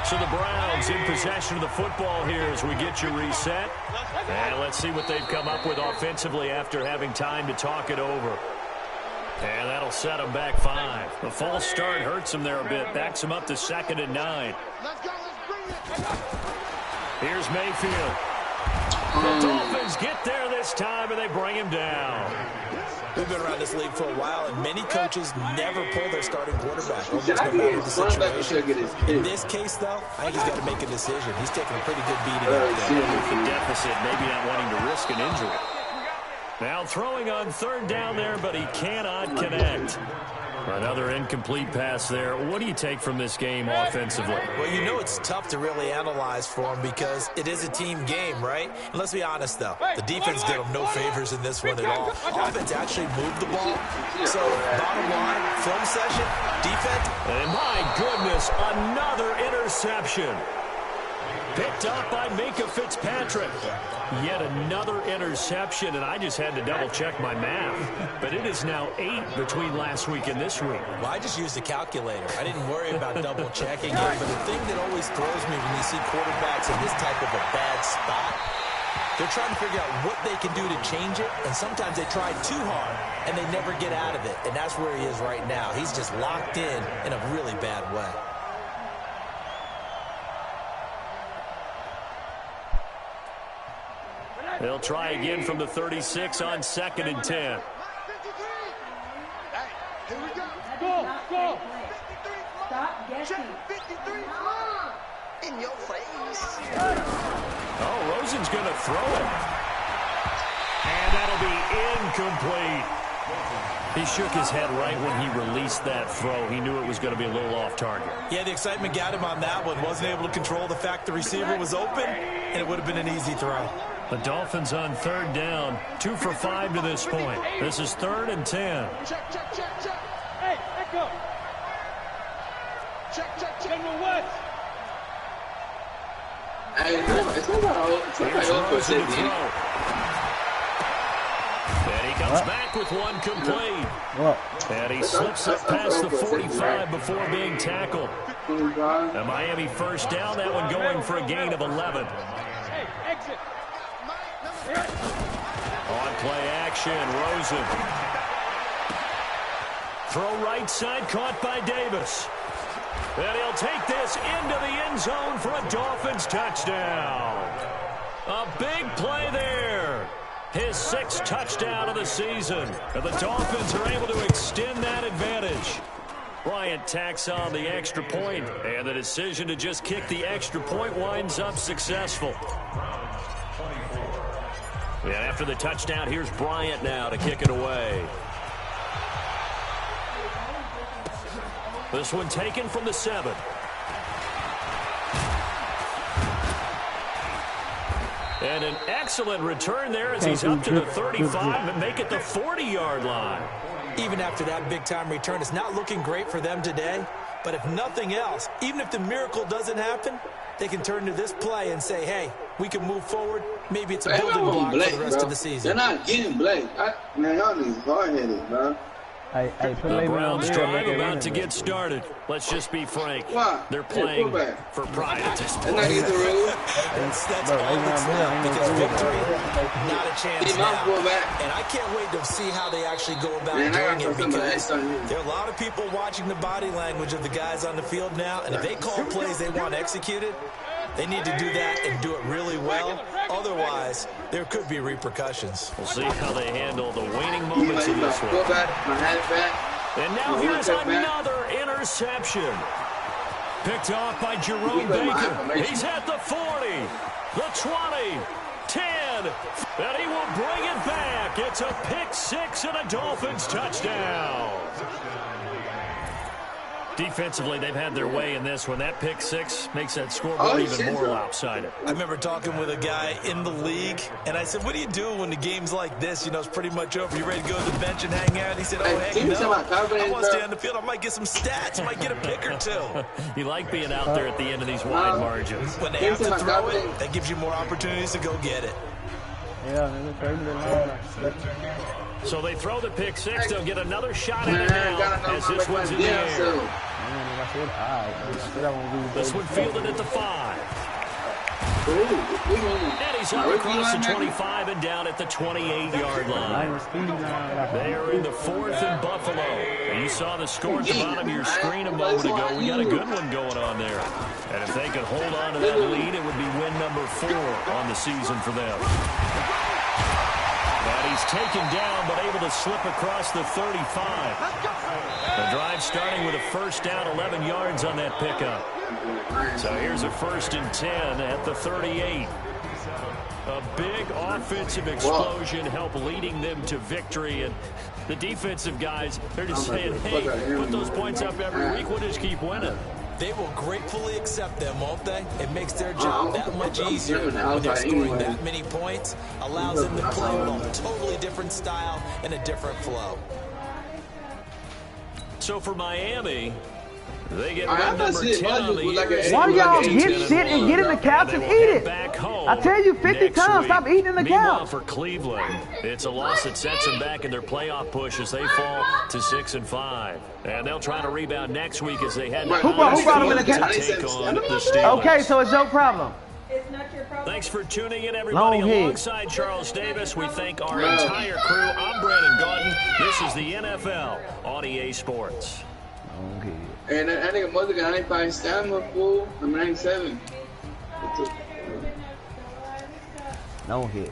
So the Browns in possession of the football here as we get you reset. And let's see what they've come up with offensively after having time to talk it over. And that'll set them back 5. The false start hurts them there a bit. Backs them up to 2nd and 9. Here's Mayfield. The Dolphins get there this time, and they bring him down. We've been around this league for a while, and many coaches never pull their starting quarterback, almost no matter the situation. In this case, though, I think he's got to make a decision. He's taking a pretty good beating out there. With the deficit, maybe not wanting to risk an injury. Now throwing on 3rd down there, but he cannot connect. Another incomplete pass there. What do you take from this game offensively? Well, you know it's tough to really analyze for him because it is a team game, right? And let's be honest, though. The defense did them no favors in this one at all. Offense actually moved the ball. So, bottom line, film session, Defense. And my goodness, another interception. Picked up by Minkah Fitzpatrick. Yet another interception, and I just had to double-check my math. But it is now 8 between last week and this week. Well, I just used a calculator. I didn't worry about double-checking it. But the thing that always throws me when you see quarterbacks in this type of a bad spot, they're trying to figure out what they can do to change it, and sometimes they try too hard, and they never get out of it. And that's where he is right now. He's just locked in a really bad way. They'll try again from the 36 on 2nd and 10. Hey, here we go. Go. 53. Stop guessing. Check 53. In your face. Oh, Rosen's going to throw it. And that'll be incomplete. He shook his head right when he released that throw. He knew it was going to be a little off target. Yeah, the excitement got him on that one. Wasn't able to control the fact the receiver was open, and it would have been an easy throw. The Dolphins on 3rd down, 2 for 5 to this point. This is 3rd and 10. Check. Hey, echo. Check. General West. Hey, it's not Rosen to throw. And he comes back with one complete. And he slips up past the 45 before being tackled. A Miami 1st down, that one going for a gain of 11. Hey, exit. On play action, Rosen. Throw right side, caught by Davis. And he'll take this into the end zone for a Dolphins touchdown. A big play there. His 6th touchdown of the season. And the Dolphins are able to extend that advantage. Bryant tacks on the extra point, and the decision to just kick the extra point winds up successful. And after the touchdown, here's Bryant now to kick it away. This one taken from the 7. And an excellent return there as he's up to the 35 and make it the 40-yard line. Even after that big-time return, it's not looking great for them today. But if nothing else, even if the miracle doesn't happen, they can turn to this play and say, hey, we can move forward. Maybe it's a building block for the rest of the season. They're not getting Blake. Man, y'all niggas hard-headed, bro. The Browns drive about to get started. Let's just be frank. Why? They're playing for pride at this point. That's all that's left because victory, not a chance now. And I can't wait to see how they actually go about doing it because there are a lot of people watching the body language of the guys on the field now, and if they call plays they want executed, they need to do that and do it really well. Otherwise, there could be repercussions. We'll see how they handle the waning moments of this one. And now here's another interception. Picked off by Jerome Baker. He's at the 40, the 20, 10, and he will bring it back. It's a pick 6 and a Dolphins touchdown. Defensively, they've had their way in this one. That pick 6 makes that scoreboard even more lopsided. I remember talking with a guy in the league, and I said, what do you do when the game's like this? You know, it's pretty much over. You ready to go to the bench and hang out? He said, oh, heck no. I want to stay on the field. I might get some stats. I might get a pick or 2. You like being out there at the end of these wide margins. When they have to throw it, that gives you more opportunities to go get it. So they throw the pick 6. They'll get another shot at it now as this one's in the air. This one fielded at the 5. And he's up across the 25 and down at the 28-yard line. They are in the 4th and Buffalo. You saw the score at the bottom of your screen a moment ago. We got a good one going on there. And if they could hold on to that lead, it would be win number 4 on the season for them. And he's taken down, but able to slip across the 35. The drive starting with a 1st down, 11 yards on that pickup. So here's a 1st and 10 at the 38. A big offensive explosion helped leading them to victory. And the defensive guys, they're just saying, hey, put those points up every week. We'll just keep winning. They will gratefully accept them, won't they? It makes their job that much easier when they're scoring that many points. Allows them to play with a totally different style and a different flow. So for Miami, they get I red number 10 on the year. Why do y'all get shit and get in the couch and eat it? I tell you 50 times, stop eating in the Meanwhile, couch. for Cleveland, it's a loss that sets them back in their playoff push as they fall to 6-5. And they'll try to rebound next week as they head to Who brought them in the couch? take on the Steelers. Okay, so it's your problem. It's not your problem. Thanks for tuning in, everybody. Alongside Charles Davis, we thank our entire crew. I'm Brandon Gordon. This is the NFL on EA Sports. Okay. And that nigga mother got 95 stamina, fool. I'm 97. No hit.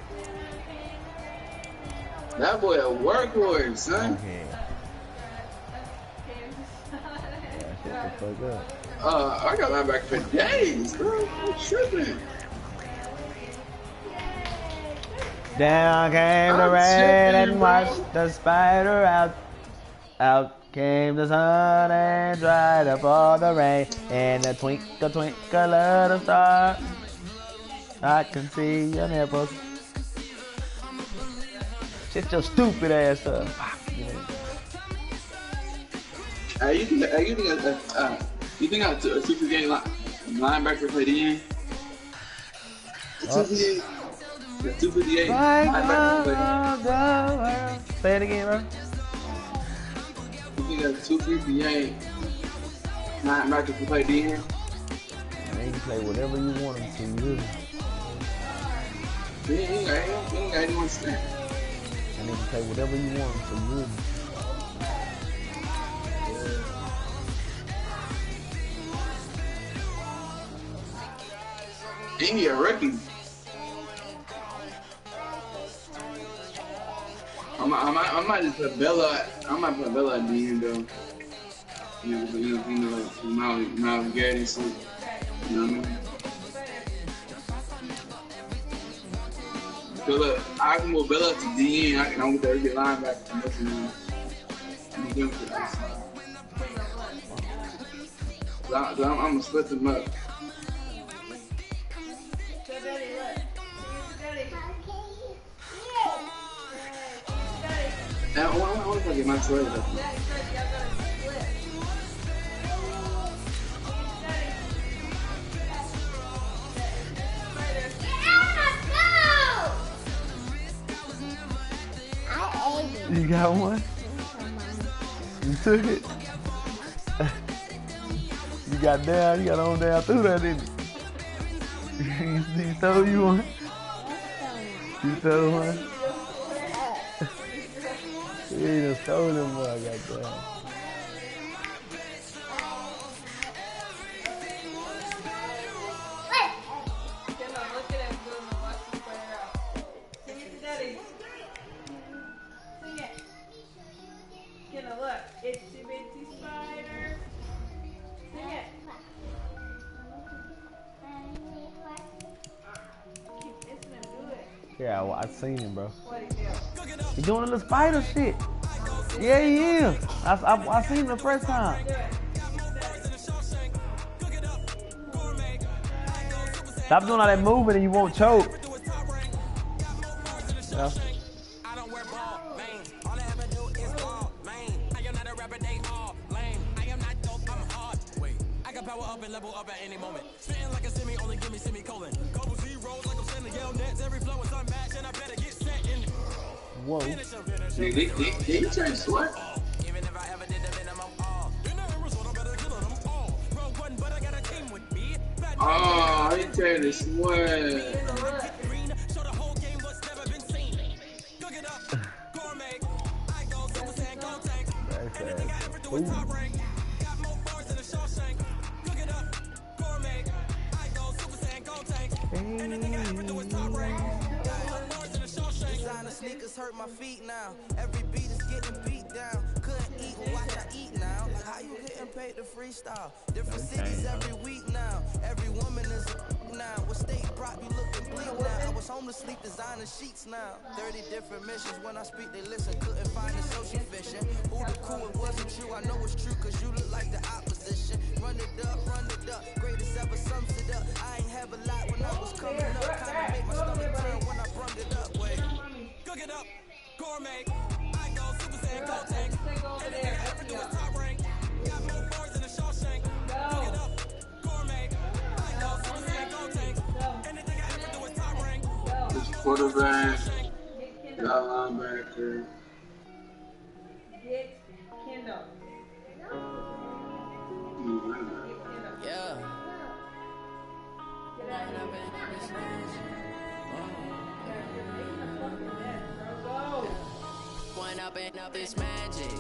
That boy a workhorse, son. Okay. Yeah, shut the fuck up. I got linebacker for days, bro. I'm tripping. Down came the rain and washed the spider out. Out came the sun and dried up all the rain. And the twinkle, twinkle, little star, I can see your nipples. Shut your stupid ass up. You think a 258 linebacker played in? 258. The 258 linebacker played. Say it again, bro. You think a 258 linebacker played in? Man, you play whatever you want him to, really. He ain't got anyone stand. And they can play whatever you want him to, really. He a rookie. I might just put Bella. I might put Bella at the end though. You know, like Miles Garrett and shit. You know what I mean? So look, I can move Bella to the end. I can only get linebacker from looking at him. I'm gonna split them up. I want to get my trade up. You got one? You took it? You got on down through that, didn't you? You stole you one? You stole one? You ain't stole them one, goddamn. Yeah, well, I seen him, bro. He doing a little spider shit. Yeah, he is. I seen him the first time. Stop doing all that moving and you won't choke. Yeah. Power up and level up at any moment. Spitting like a semi, only give me semicolon. Couple zeros like I'm sending yell nets. Every flow is unmatched, and I better get set in. Whoa. They trying to sweat. Even if I ever did the minimum, in the result, I'm better killing them all. Rogue one, but I got a team with me. Oh, he trying to sweat. So the whole game was never been seen. Cook it up, gourmet. I go Super Saiyan, go tank. Anything I ever do is top rank. Got more bars than a Shawshank. Designer sneakers hurt my feet now. Every beat is getting beat down. Couldn't eat and watch I eat now. Like how you getting paid to freestyle? Different cities every week now. Every woman is now. What state prop you looking bleak now? I was home to sleep designer sheets now. 30 different missions. When I speak they listen. Couldn't find the social fishing. Who the cool it wasn't true. I know it's true cause you look like the opposition. Run it up, greatest ever sums it up. I ain't have a lot when I was coming up. Kinda make my stomach turn when I brung it up. Wait, cook it up, gourmet. I go Super Saiyan, go tank. Anything I ever do is top rank. quarterback, got linebacker. Get Kendall. Yeah. Point up and up this magic.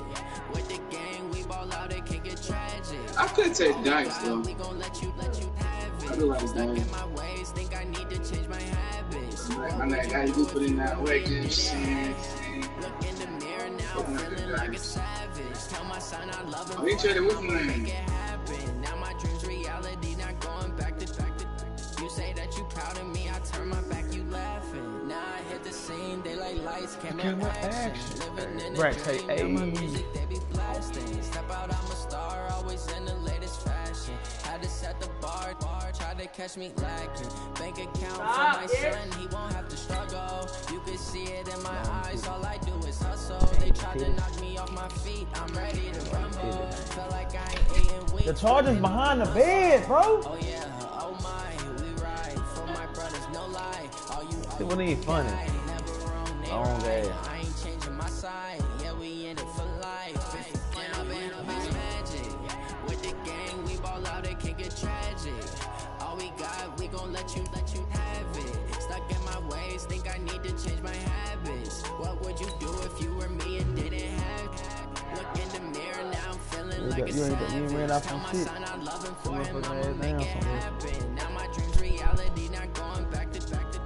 With the gang, we ball out, it can get tragic. I could take dice though. We gon' let you have I it. do like Stuck dice. in my ways, think I need to change my habits. My nigga, how you do put in that work and shit. Look in the mirror now, feeling like a savage. Tell my son I love him. Oh, he traded with me. Make it happen. Now my dreams reality, not going back to back to. You say that you proud of me, I turn my back, you laughing. Now I hit the scene, they like lights, camera action. Living in Right, a say, dream, now my music they be blasting. Step out, I'm a star, always in the latest fashion. Had to set the bar, try to catch me lacking. Bank account for my son, he won't have to struggle. You can see it in my eyes, all I do is hustle. They tried to knock me off my feet, I'm ready to rumble. Felt like I ain't eating weak. The Chargers behind the bed, bro. Oh yeah, oh my, we ride for my brothers, no lie. All you It wasn't even funny. never wrong, they Oh, right. okay. I ain't changing my side. Yeah, we in it for life. It's magic. With the gang, we ball out, it can get tragic. All we got, we gon' let you have it. Stuck in my ways, think I need to change my habits. What would you do if you were me and didn't have it? Look in the mirror now, I'm feeling like a savage. You ain't ran off Tell some my shit. son I love him for him, Motherfucker I'ma ass make down it somewhere. happen. Now my dreams reality, not going back to back to.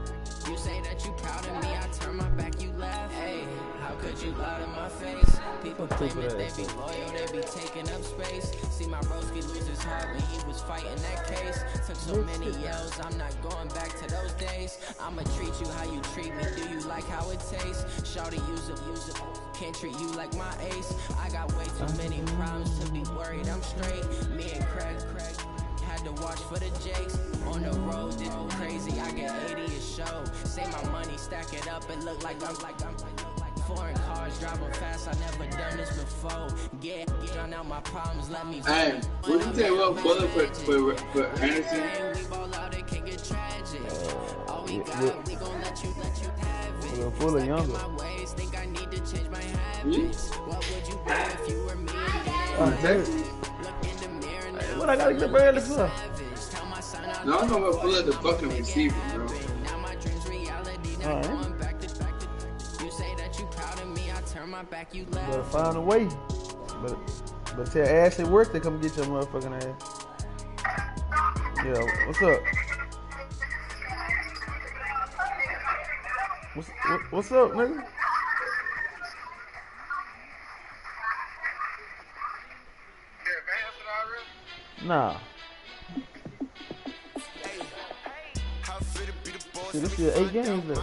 You say that you proud of me, I turn my back, you laugh. Hey, how could you lie to my face? People claim it, they be loyal, they be taking up space. See my broski lose his heart when he was fighting that case. Took so many yells, I'm not going back to those days. I'ma treat you how you treat me, do you like how it tastes? Shawty, use it, can't treat you like my ace. I got way too many problems to be worried, I'm straight. Me and Craig had to watch for the Jakes. On the road, did crazy, I get 80 a show. Say my money, stack it up, it look like I'm foreign cars, driving fast, I never done this before. Get drown out my problems, let me. Hey, would you take what bullet for Anderson? We ball out, it can get tragic. All we got, we gon' let you have it. Full of younger. My ways, think I need to change my habits. What would you do if you were me? Look in the mirror now. What I gotta get early for? No, I'm gonna pull up the fucking receiver, bro. Now my dreams reality, now Alright. going back to. You say that you proud of me, I turn my back, you laugh. Better find a way. But tell Ashley work to come get your motherfucking ass. Yeah, what's up? What's up, nigga? Nah. See, this is 8 games left.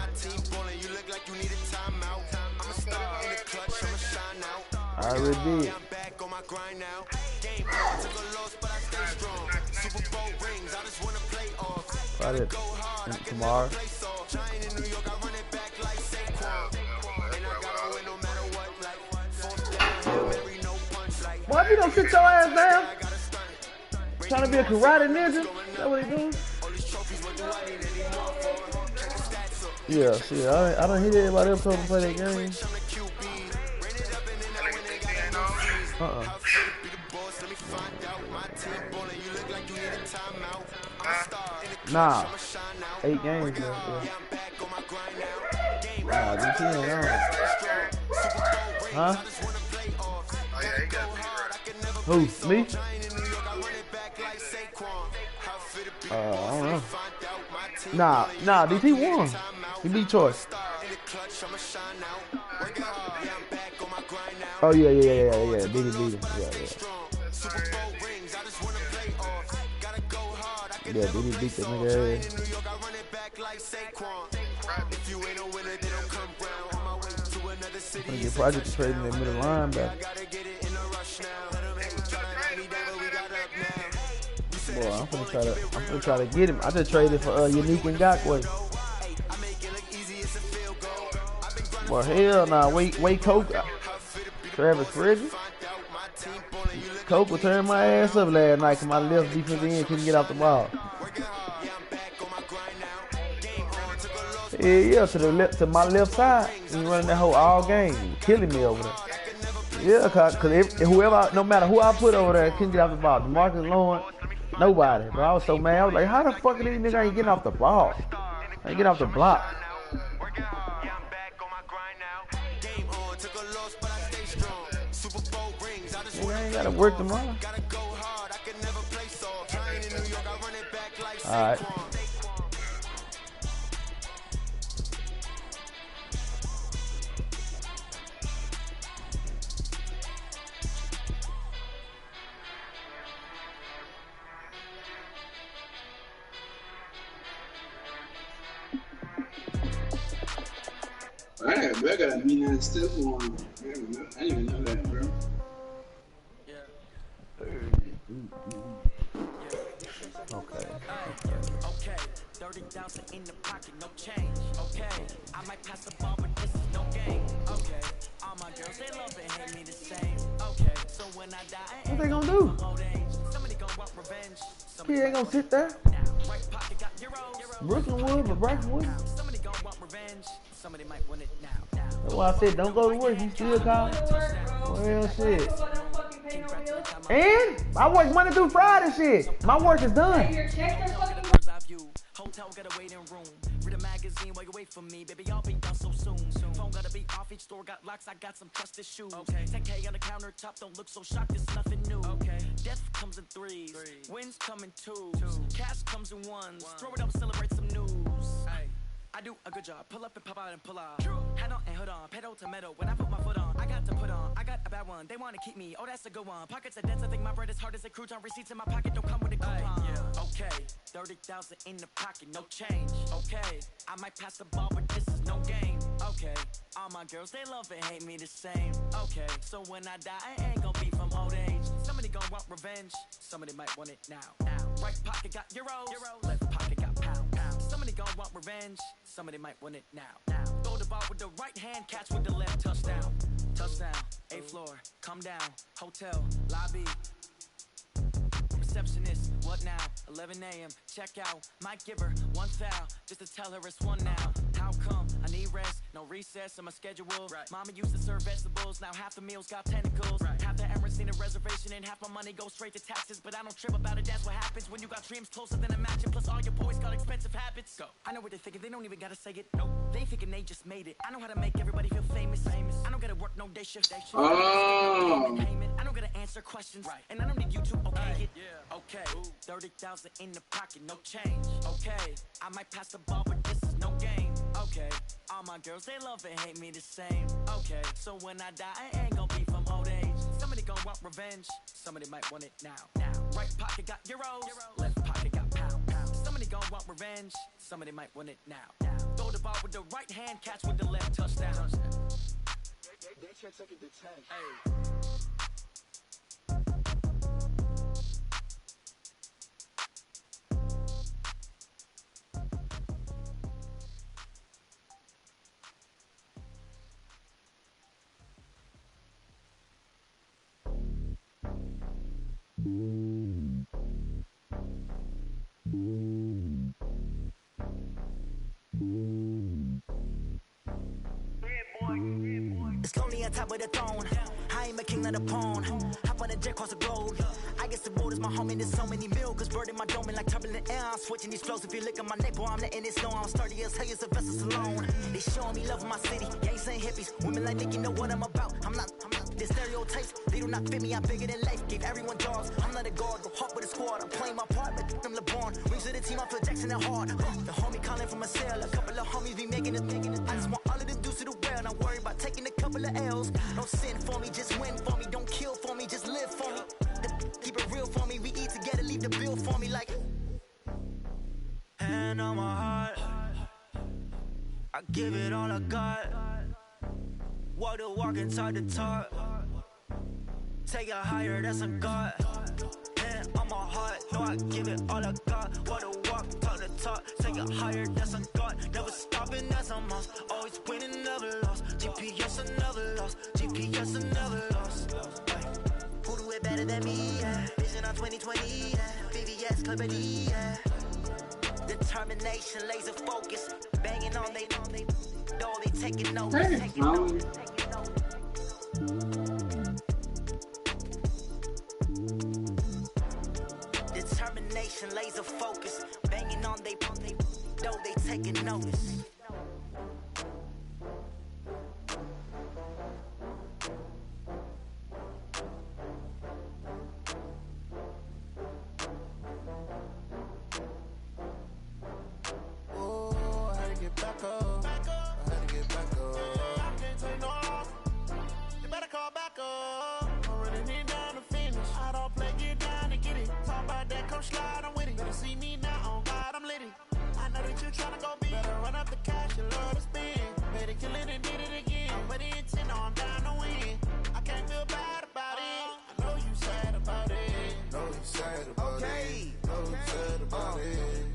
I already did. Friday and tomorrow. Why you don't sit your ass down? Trying to be a karate ninja? Is that what he doing? Yeah, shit. I don't hear everybody else talking to play that game. Nah. 8 games left. Yeah. Nah, DT ain't on. Huh? Who? Me? I don't know. Nah, DT won. He beat Choice. Oh, yeah. Beat him. Yeah, did he beat that nigga ass? I'm gonna get Project trading in the middle linebacker. Boy, I'm gonna try to get him. I just traded for Unique and Ngakwe. Well, hell nah. Wait, Coke. Travis Frederick. Coke was tearing my ass up last night because my left defensive end couldn't get off the ball. Yeah, to my left side. He running that whole all game, killing me over there. Yeah, cause whoever, no matter who I put over there, couldn't get off the ball. DeMarcus Lawrence, nobody. But I was so mad. I was like, how the fuck are these niggas ain't getting off the ball? Ain't getting off the block. Nigga, I ain't gotta work tomorrow. All right. I got a meeting and stuff on. I didn't even know that, bro. Okay. 30,000 in the pocket, no change. Okay, I might pass the ball, but this is no game. Okay, all my girls, they love and hate me the same. Okay, so when I die, What they gonna do? Somebody gonna want revenge. He ain't gonna sit there. Right pocket got euros. Brooklyn would, but Bryson wouldn't. Somebody gonna want revenge. Somebody might win it now. That's why I said don't go to work. You still call? Well, shit. And I work Monday through Friday, shit. My work is done. Hotel got a waiting room. Read a magazine while you wait for me. Baby, I'll be done so soon. Phone gotta be off. Each store got locks. I got some trusted shoes. Okay. 10K on the countertop. Don't look so shocked. It's nothing new. Okay. Death comes in threes. Wins come in twos. Cash comes in ones. Throw it up, celebrate some news. Hey. I do a good job. Pull up and pop out and pull out. Hat on and hood on. Pedal to metal. When I put my foot on, I got to put on. I got a bad one. They want to keep me. Oh, that's a good one. Pockets are dense. I think my bread is hard as a crouton. Receipts in my pocket don't come with a coupon. Yeah. Okay. 30,000 in the pocket. No change. Okay. I might pass the ball, but this is no game. Okay. All my girls, they love and hate me the same. Okay. So when I die, I ain't gonna be from old age. Somebody gonna want revenge. Somebody might want it now. Right pocket got euros. Left pocket got pounds. Somebody gonna want revenge. Somebody might win it now. Throw the ball with the right hand, catch with the left. Touchdown. Touchdown. 8th floor. Come down. Hotel. Lobby. Receptionist. What now? 11 a.m. Check out. Might give her one foul just to tell her it's one now. How come? I need rest. No recess in my schedule. Right. Mama used to serve vegetables. Now half the meals got tentacles. Right. Half the errands need a reservation and half my money goes straight to taxes. But I don't trip about it. That's what happens when you got dreams closer than a matching. Plus all your boys got expensive habits. Go. I know what they're thinking. They don't even gotta say it. Nope. They thinking they just made it. I know how to make everybody feel famous. I don't gotta work no day shift. Oh. I don't gotta answer questions. Right. And I don't need you to okay it. Yeah. Okay. 30,000 in the pocket, no change. Okay. I might pass the ball, but this is no game. Okay. All my girls, they love and hate me the same. Okay. So when I die, I ain't gonna be from old age. Somebody gonna want revenge. Somebody might want it now. Right pocket got euros. Left pocket got pounds. Somebody gonna want revenge. Somebody might want it now. Throw the ball with the right hand, catch with the left. Touchdown. They can't take it to 10. Hey. It's lonely on top of the throne. I ain't a king of the pawn. Hop on a jet across the globe. I guess the road is my home and there's so many milkers. Bird in my dome and like turbulent air. I'm switching these flows. If you look at my neck, boy, I'm letting it slow. I'm sturdy as hell as a vessel alone. They showing me love in my city. Gangs and hippies. Women like Nick, you know what I'm about. I'm not. The stereotypes, they do not fit me. I'm bigger than life. Gave everyone dogs. I'm not a guard. Go hard with a squad. I'm playing my part, but I'm LeBron. Rings to the team, I feel Jackson and hard. The homie calling from a cell. A couple of homies be making it. I just want all of them dudes to the well. Not worry about taking a couple of L's. Don't sin for me, just win for me. Don't kill for me, just live for me. Keep it real for me. We eat together, leave the bill for me like. Hand on my heart, I give it all I got. Walk the walk and talk the talk. Take it higher, that's a God. Hand on my heart, no, I give it all I got. Walk the walk, talk the talk. Take it higher, that's a God. Never stopping, that's a must. Always winning, never lost. GPS, I never lost. GPS, I never lost. Who do it better than me? Yeah. Vision on 2020. Yeah. VVS, Clarity. Yeah. The Determination, laser focus, banging on they door, they taking notes, taking no. notes, taking notes. Determination, laser focus, banging on they door, they taking notice.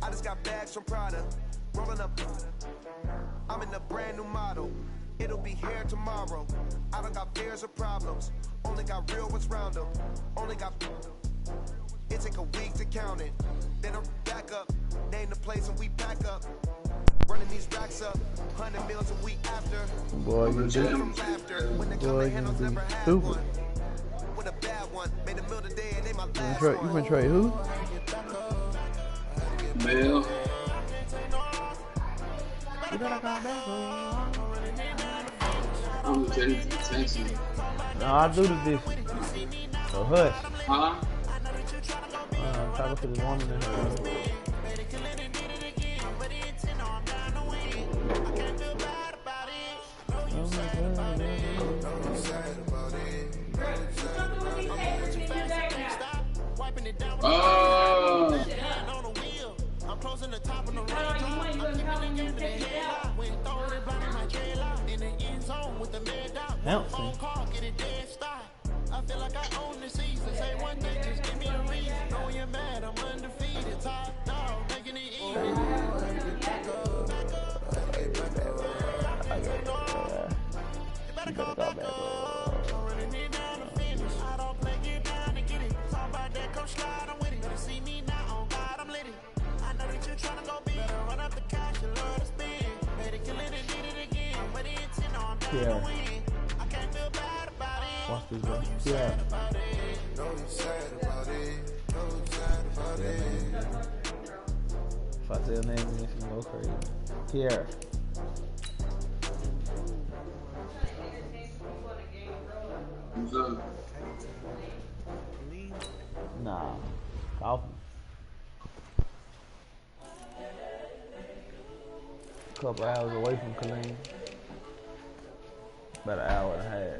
I just got bags from Prada, rolling up. I'm in a brand new model. It'll be here tomorrow. I don't got fears or problems. Only got real ones round them. Only got. It take a week to count it. Then I'm back up. Name the place and we pack up. Running these racks up. 100 meals a week after. Boy, you From do. laughter. When they come Boy, to you handles, be never had stupid. one. With a bad one. Made a meal today and they my last You one. been trade who? Mel. You better call back. I'm returning to Texas. No, I do this. So hush. Huh? I'm talking to this woman in her. Oh. I'm closing the top of the range. I'm keeping the game in the head. When throwing it blind in my dreadlock. In the end zone with the mad dot. Phone call, get it dead stop. I feel like I own the season. Say one thing, just give me a reason. Know you're mad, I'm undefeated. Top dog, making it easy. You better call back up. Running it down the finish. I don't play, get down and get it. Talk about that, come slide, I'm with it. Better see me now, on God, I'm lit it. I know that you're trying to go big. Better run up the cash, you love to spend. Better kill it and did it again. But the intent, no, I'm down to win. I can't feel bad about it. Watch this, bro. Yeah. If I say her name, then she can go crazy. Kiara. What's up? Nah. Coffee. Couple hours away from Killeen. About an hour and a half.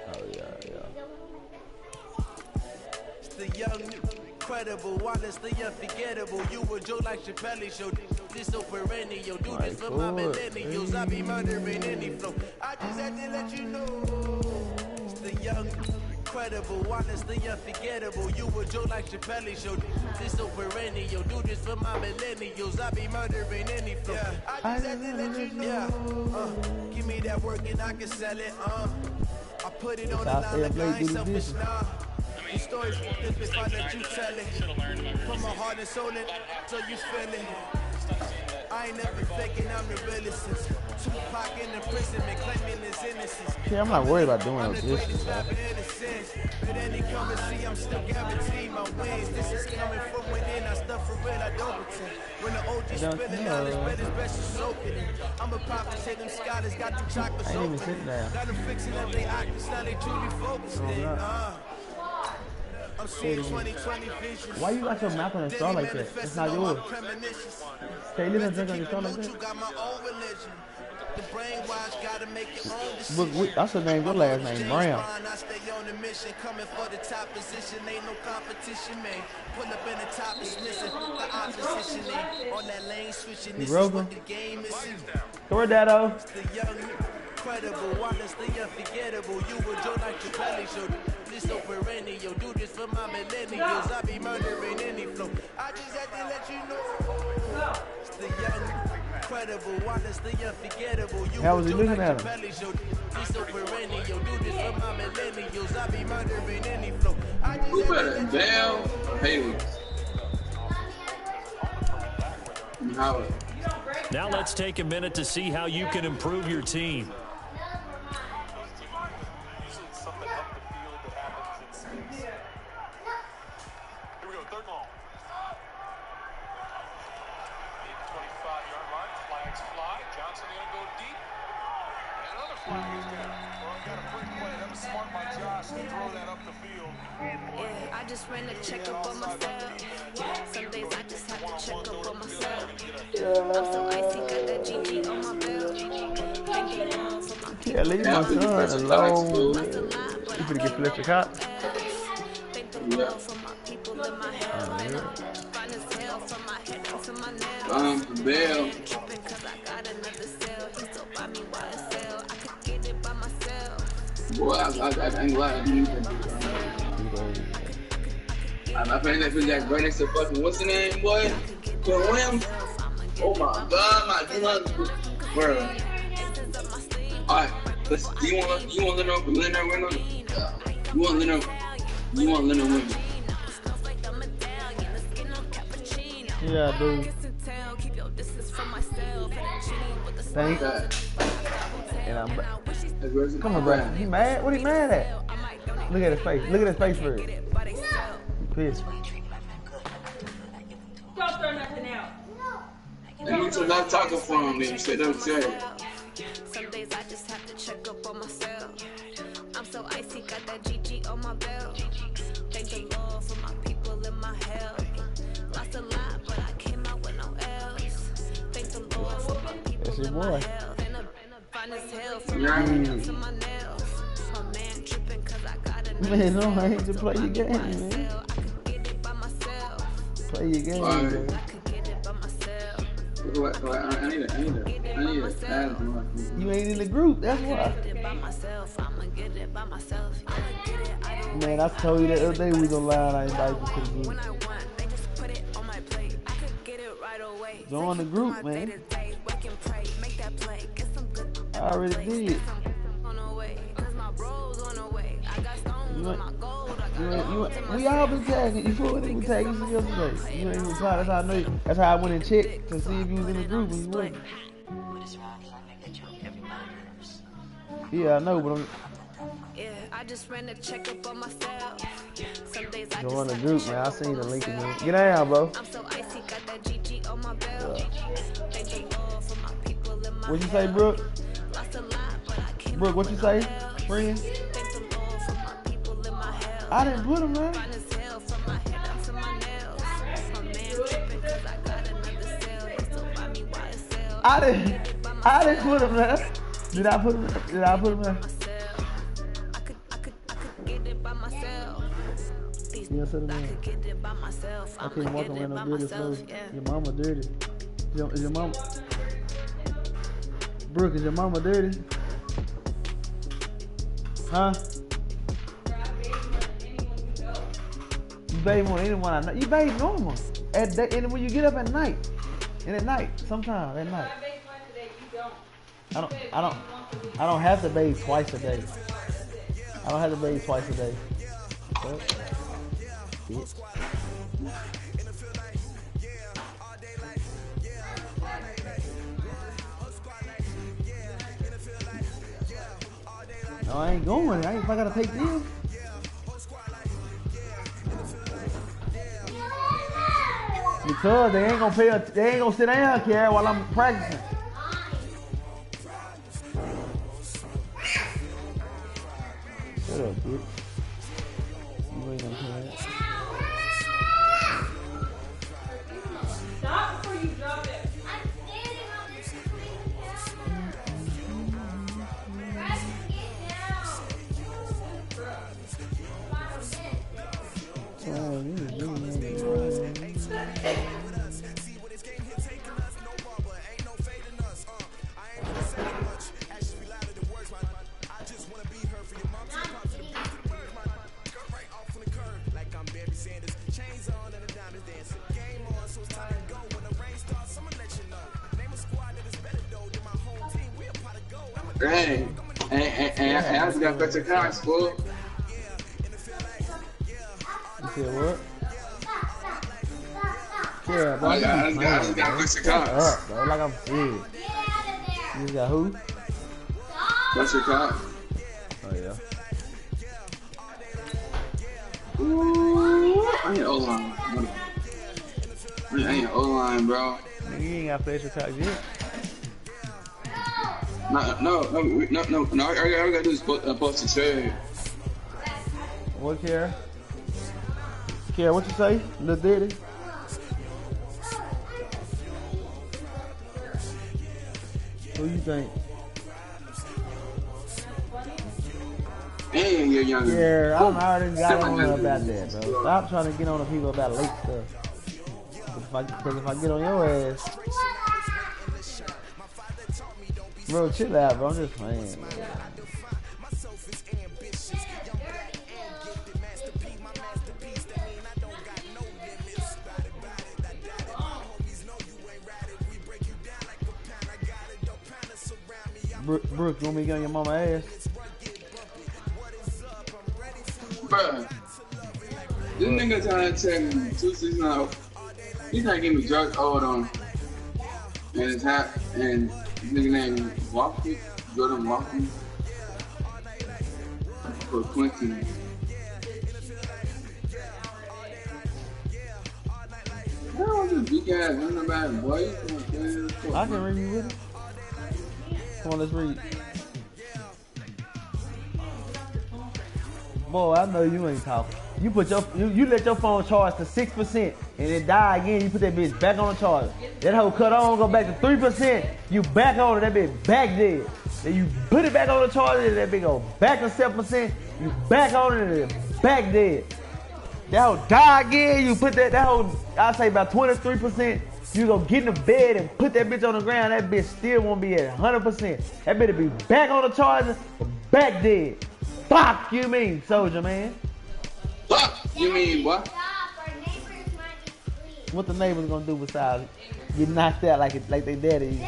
Oh yeah. It's the young, incredible, honestly unforgettable. You were Joe like Chappelle show. This so perennial. Do this for my millennials. I be murdering any flow. I just had to let you know. It's the young, incredible, honestly unforgettable. You were Joe like Chappelle show. This so perennial. Do this for my millennials. I be murdering any flow. I just had to let you know. Give me that work and I can sell it. I put it on the line like I ain't selfish, nah. The story's this if I let you tell it. From my heart and soul, so you feel it. I ain't never faking, I'm the realest since Tupac in the prison and claiming his innocence. Yeah, I'm not worried about doing I'm those the dishes, greatest bro. rapper in a sense. But any currency, I'm still guaranteed my wins. This is coming from within, I stuff for real, I don't pretend. When the OG spilling knowledge, bet it's best to soak it in. I'm a prophet, say them scholars got them chocolates I ain't even open. sitting down. Got them fixing up they octaves, now they truly focused in. I'm seeing 2020 vision. Why you got your mouth on the straw like that? It's not yours. Can you let her drink on your straw like that? The brainwash gotta make your own decision. Look, that's her name. Your last name, Brown. I stay on the mission, coming for the top position. Ain't no competition, man. Pull up in the top is missing. The opposition ain't on that lane switching. This is what the game is. Come here, Dado. The young, incredible, honestly unforgettable. You were Joe like Chappelle show. This so perennial. Do this for my millennials. I be murdering any flow. I just had to let you know. It's the young, incredible, honestly unforgettable. You How was he were Joe looking like at him? Chappelle show. This so perennial. Do this for my millennials. I be murdering any flow. I just Who had to better? let you Bell know. or Hayward? Howard. Now let's take a minute to see how you can improve your team. I just ran a checkup on myself. Some days I just have to check up on myself. I'm so icy, got that GG on my belt. Yeah, leave my son alone. You finna get Fletcher Cox? Yeah. Bell. Boy, I ain't lying to you. I think that was that greatest of fucking, what's the name, boy? Williams? Oh my God, my God. Bro. Alright, do you want Leonard win? You want Leonard win? Yeah, dude. Thanks. And I'm come on, Brad. He mad? What he mad at? Look at his face. Look at his face for it. Pissed. Don't throw nothing out. And you should not talking from me. You said don't say. Some days I just have to check up on myself. I'm so icy, got that GG on my belt. Thank the Lord for my people in my health. Lost a lot, but I came out with no else. Thank the Lord for my people in my health. And I'm fine as hell from my head to my nails. My man tripping cause I got it. Man, no, I hate to play your game, man. Play your game, man. I need a You ain't in the group, that's why. Man, I told you that other day we was gonna lie and I invite you to the group. Join the group, man. I already did. We all been tagging. You feel me? We tagged you yesterday. You ain't reply. That's how I know you. That's how I went and checked to see if you was in the group and you wasn't. Yeah, I know, but I'm. I just ran a checkup on myself. Some days I join the group, man. I seen the link in there. Get down, bro. I'm so icy, got that GG on my belt. Thank the Lord for my people in my What you say, Brooke? Brooke, what you say, friend? I didn't put him there. I didn't put him there. Did I put him there? Did I put him there? Yeah, sit him in. I can't walk around no dirty clothes. Your mama dirty. Is your mama? Brooke, is your mama dirty? Huh? You bathe more than anyone I know. You bathe normal. And when you get up at night. And at night, sometimes at night. I don't have to bathe twice a day. I don't have to bathe twice a day. But, yeah. No, I ain't going. If I gotta take this. Because they ain't gonna they ain't gonna sit down, Kara, while I'm practicing. Shut up, bitch. You ain't gonna hear that. Stop before you drop it. I'm standing on this Hey, and I just got better cards, fool. You said what? Yeah, bro. I just got Buster Shut Cox. up, bro. Like I'm serious. You just got who? Buster Cox. Oh, yeah. Ooh, I need O-line. I need O-line, bro. Nigga, you ain't got facial Cox yet. No. All I gotta do is post a trade. What, Kiara? Kiara, what you say? Lil Diddy? Who you think? And you're younger. Yeah, I already got on her about that, bro. Stop trying to get on the people about late stuff. Because if I get on your ass, bro, chill out, bro. I'm just playing. Brooke, you want me to get on your mama's ass? Bruh, this nigga trying to tell me 2 seasons out. He trying to give me drugs owed on. And his hat, and this nigga named Walkie, Jordan Walkie. For Quentin. No, this big ass running back, boy. I can read you with it. Come on, let's read. Boy, I know you ain't talking. You put you let your phone charge to 6% and it die again. You put that bitch back on the charger. That hoe cut on, go back to 3%. You back on it, that bitch back dead. Then you put it back on the charger, that bitch go back to 7%. You back on it, and it back dead. That hoe die again. You put that hoe, I say about 23%. You go get in the bed and put that bitch on the ground. That bitch still won't be at 100%. That bitch be back on the charger, back dead. Fuck you mean, soldier man. Fuck you mean what? What the neighbors gonna do besides get knocked out like they daddy used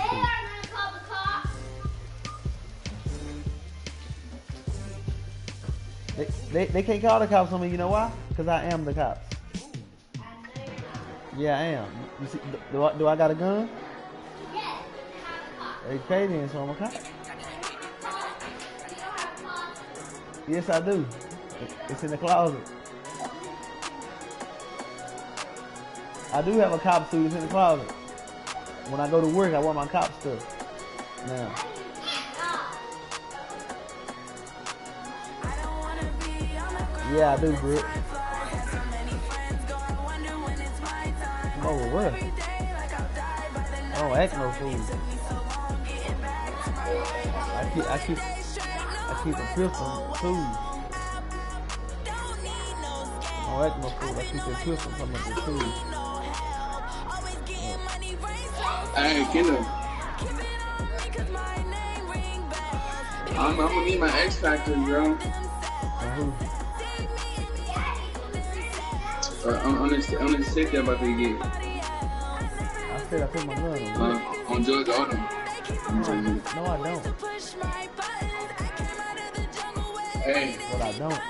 to? They can't call the cops on me. You know why? Because I am the cops. Yeah, I am. You see, do I got a gun? Okay then, so I'm a cop. Yes, I do. It's in the closet. I do have a cop suit. It's in the closet. When I go to work, I wear my cop stuff. Now. Yeah, I do, Brooke. Oh, what? I don't act no fool. I keep a pistol too. I don't act no fool. I keep a pistol from the too. Hey, killer. I'm gonna need my X Factor, bro. On this stick that I'm about to get. I said I put my gun on George Autumn. No, I don't. Hey. But I don't.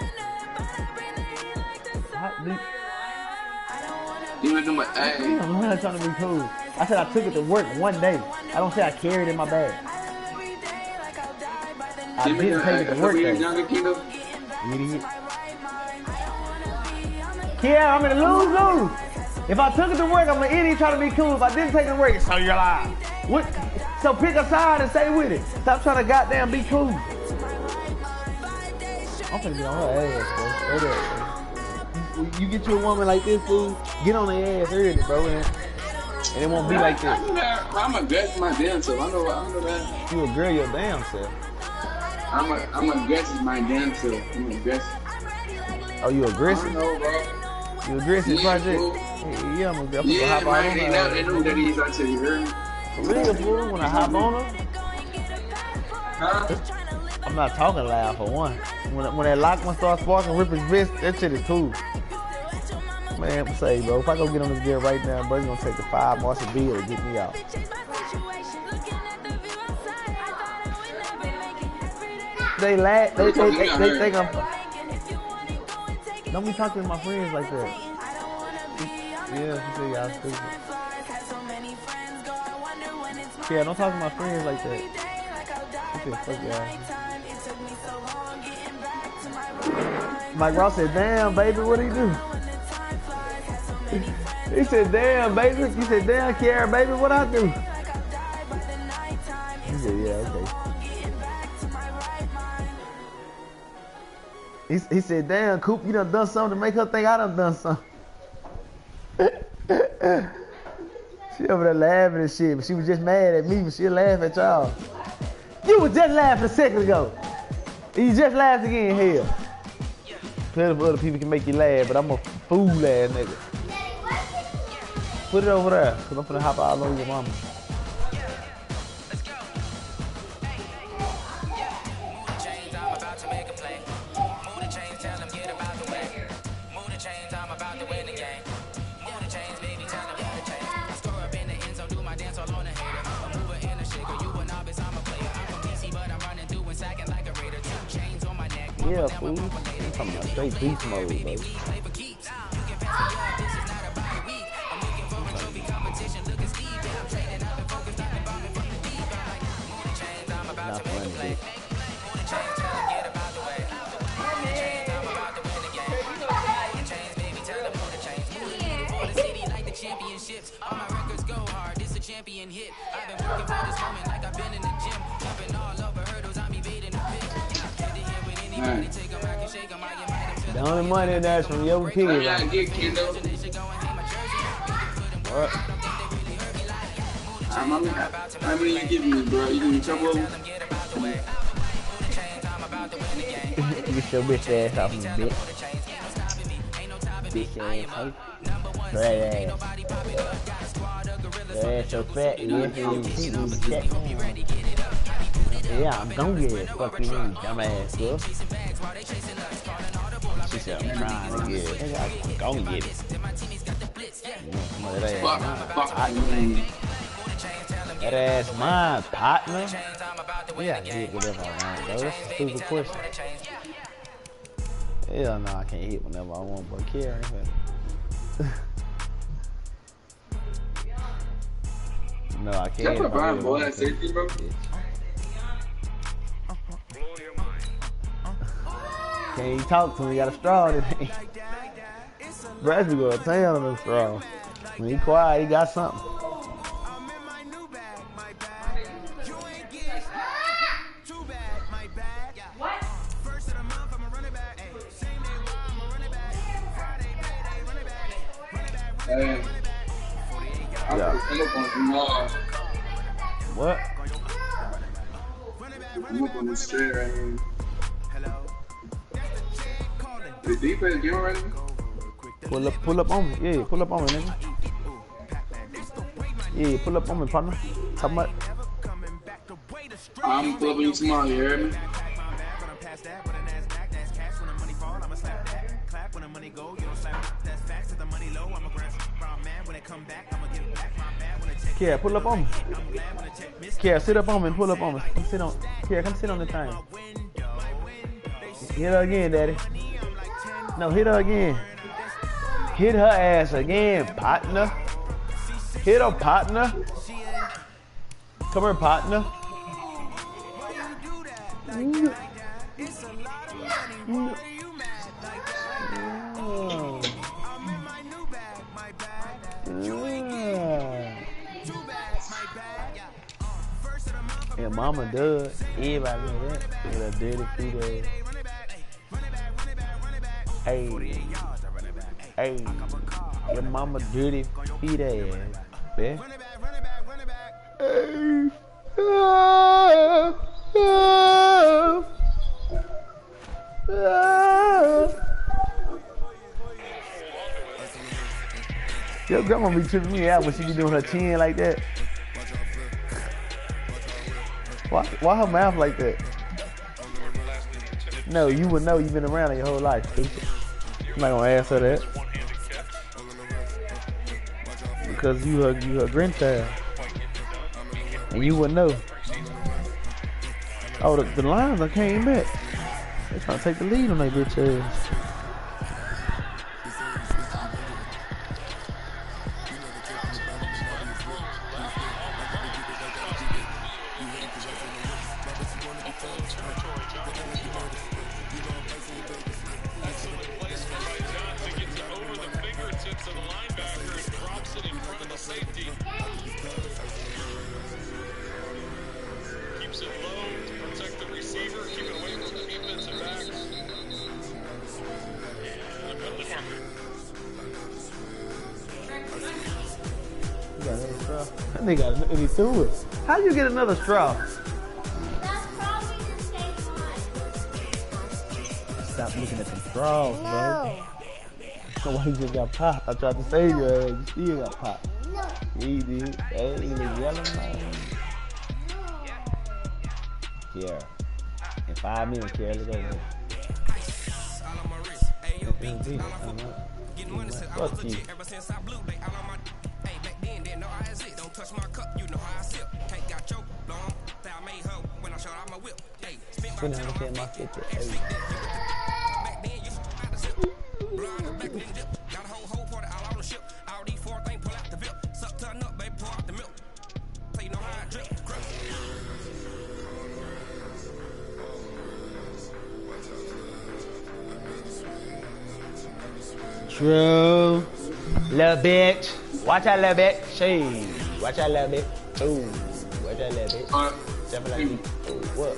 You do my hey. I'm not trying to be cool. I said I took it to work one day. I don't say I carried it in my bag. I didn't take it to work though. Idiot. Yeah, I'm in a lose-lose. If I took it to work, I'm an idiot trying to be cool. If I didn't take it to work, so you're lying. What? So pick a side and stay with it. Stop trying to goddamn be cool. I'm finna get on her ass, bro. You get you a woman like this, fool, get on her ass early, bro, and it won't be like this. I'm aggressive my damn self. I know that. You a girl your damn self. I'm aggressive my damn self. I'm aggressive. Oh, you aggressive? I know, bro. You aggressive, project? Yeah, I'm aggressive. Yeah, man, they know that he's out to you, heard me? For real, fool, when I hop on her? Huh? I'm not talking loud for one. When that lock one starts sparking, rip his wrist, that shit is cool. Man, I'm saying, bro, if I go get on this girl right now, bro, it's gonna take the 5 Marshall bill to get me out. They laugh, they think I'm... Don't be talking to my friends like that. Yeah, she said y'all stupid. Yeah, don't talk to my friends like that. She said, fuck y'all. Mike Ross said, damn, baby, what'd he do? He said, damn, baby. He said, damn, Kiara, baby, what'd I do? He said, yeah, okay. He said, damn, Coop, you done something to make her think I done something. She over there laughing and shit, but she was just mad at me, but she'll laugh at y'all. You was just laughing a second ago. You just laughed again, hell. Plenty of other people can make you laugh, but I'm a fool ass nigga. Put it over there, cause I'm finna hop all over your mama. Yeah, fool. I'm talking about straight beast mode, baby. Not funny, bitch. Championships, all my records go hard. This a champion hit. I've been working for this moment like I've been in the gym, jumping all over hurdles. I'm evading the pitch. The only money that's from your kid. Yeah, get Kendall. What? How many you giving me, bro? You gonna trouble? Get your bitch ass off me, bitch. Bitch ass hoe. Fat ass. Your ass so fat, you have to cheat me, check me. Yeah, I'm gonna get it. Fuck you, dumbass, girl. She said, I'm trying to get it. Nigga, I'm gonna get it. That ass mine, partner. Yeah, I get whatever I want, bro. That's a stupid question. Hell no, I can't hit whenever I want, but care. No, I can't. That's a boy. That's safety, bro. Can't even talk to him. He got a straw today. Bradley go to town on them straw. When he quiet, he got something. Hey. Yeah. What? I'm up on the street right here. The defense game right now? Pull up on me. Yeah, pull up on me, nigga. Yeah, pull up on me, partner. How much? I'm pull up on you tomorrow, you heard me? Kiara, pull up on me. Kiara, sit up on me and pull up on me. Come sit on. Kiara, come sit on the thing. Hit her again, daddy. No, hit her again. Hit her ass again, partner. Hit her, partner. Come here, partner. Yeah, mama does. Everybody know that. With a dirty feet ass. Hey. Hey. Your mama dirty feet ass. Man. Hey. Your grandma be tripping me out when she be doing her chin like that. Why her mouth like that? No, you would know. You've been around her your whole life. I'm not gonna ask her that because you her grandchild, and you would know. Oh, the Lions done came back. They trying to take the lead on that bitch ass. That nigga, he threw it. How you get another straw? That's probably the same one. Stop looking at them straws, No. bro. So why you just got popped? I tried to save your ass. You still got popped. No. He did. Hey, the yellow man. Kiara. In 5 minutes, Kiara, let's go. Fuck you. Spin on my 50. True. Little bitch. Watch out, little bitch. Shade. Watch out, little bitch. Ooh. Watch out, little bitch. Jumping like me. Oh, what?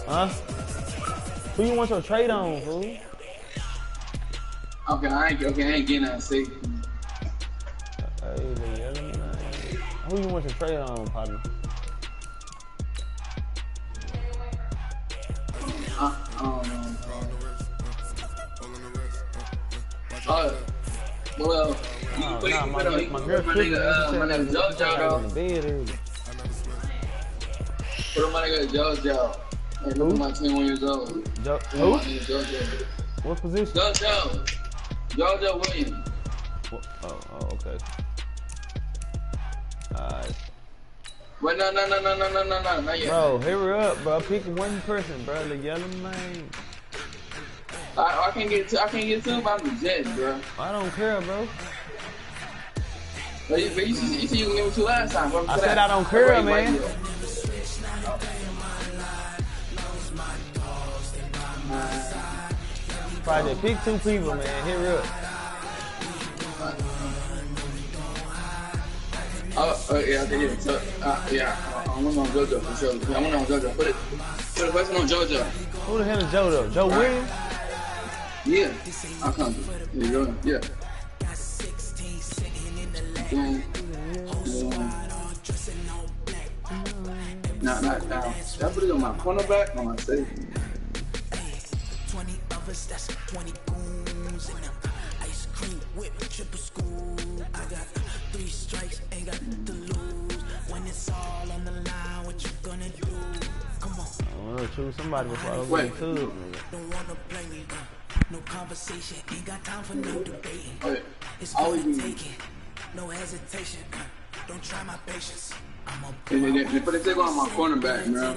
Huh? Who you want your trade on, fool? Okay, I ain't getting that safe. Who you want your trade on, partner? Well, my girl my nigga JoJo though. Put my nigga JoJo. Hey, look at my 21 years old. Who? JoJo. What position? JoJo Williams. Oh, okay. Alright. Wait, no, not yet. Bro, hurry up, bro. Pick one person, bro. The yellow man. I can't get two about the Jets, bro. I don't care, bro. But you said you can give me two last time. Bro. I said I don't care, man. Project, pick two people, man. Hurry up. Yeah, okay, so, yeah, I went on JoJo for sure. I went on JoJo. Put the question on JoJo. Who the hell is JoJo? Joe Williams? Yeah, I'll come. There you go. Yeah. Nah. Should I put it on my cornerback or my safety? 20 of us, that's 20 goons in them. Ice cream whip, triple school. I got 3 strikes, ain't got to lose. When it's all on the line, what you gonna do? Come on. I want to choose somebody before I go to Don't wanna play me, no conversation, ain't got time for no debating. It's gonna take it, no hesitation. Don't try my patience. They put it on my cornerback, bro. No.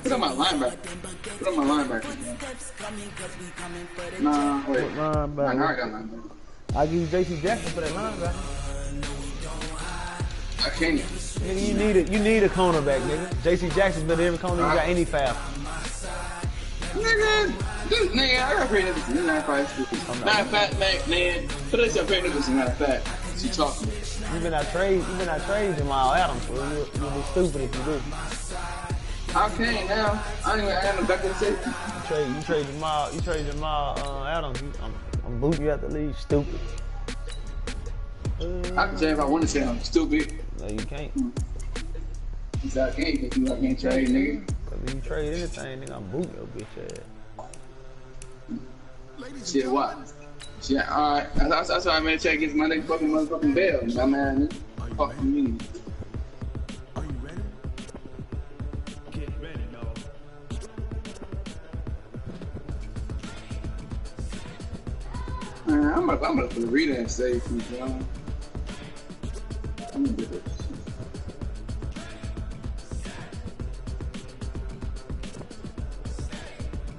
Put on my linebacker. Put on my linebacker. Nah, wait. Linebacker. I got linebacker. I'll give you JC Jackson for that linebacker. I can't. Nigga, you need a cornerback, nigga. JC Jackson's been every corner you got any foul. Nigga, I got pretty niggas. You're not quite stupid. Matter of fact, man, put us your pretty niggas, matter of fact. She talking. You been out trade Jamal Adams, so you'll be stupid if you do. I can't now. I ain't no back in the safety. You trade Jamal Adams. I'm booting you out the league, stupid. I can say if I want to say I'm stupid. No, you can't. I can't get you. I can't trade, nigga. Cause if you trade anything, nigga, I'm booting your bitch ass. Shit, what? Yeah, alright. That's why I made a check against my nigga motherfucking Bell. My man, fucking me. Are you ready? Get ready, dog. Man, I'm gonna put a reader and save you, bro. I'm gonna do this.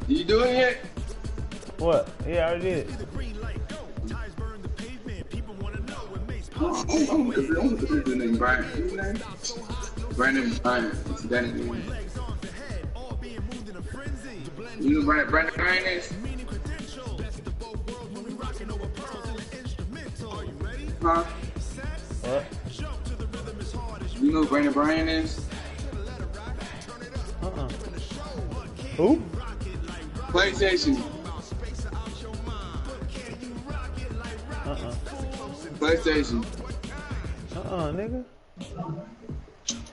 You do it yet? What? Yeah, I already did it. Brandon Bryant. You know Brandon Bryant is? Huh? What? You know who Brandon Bryant is? Who? PlayStation. PlayStation. Nigga.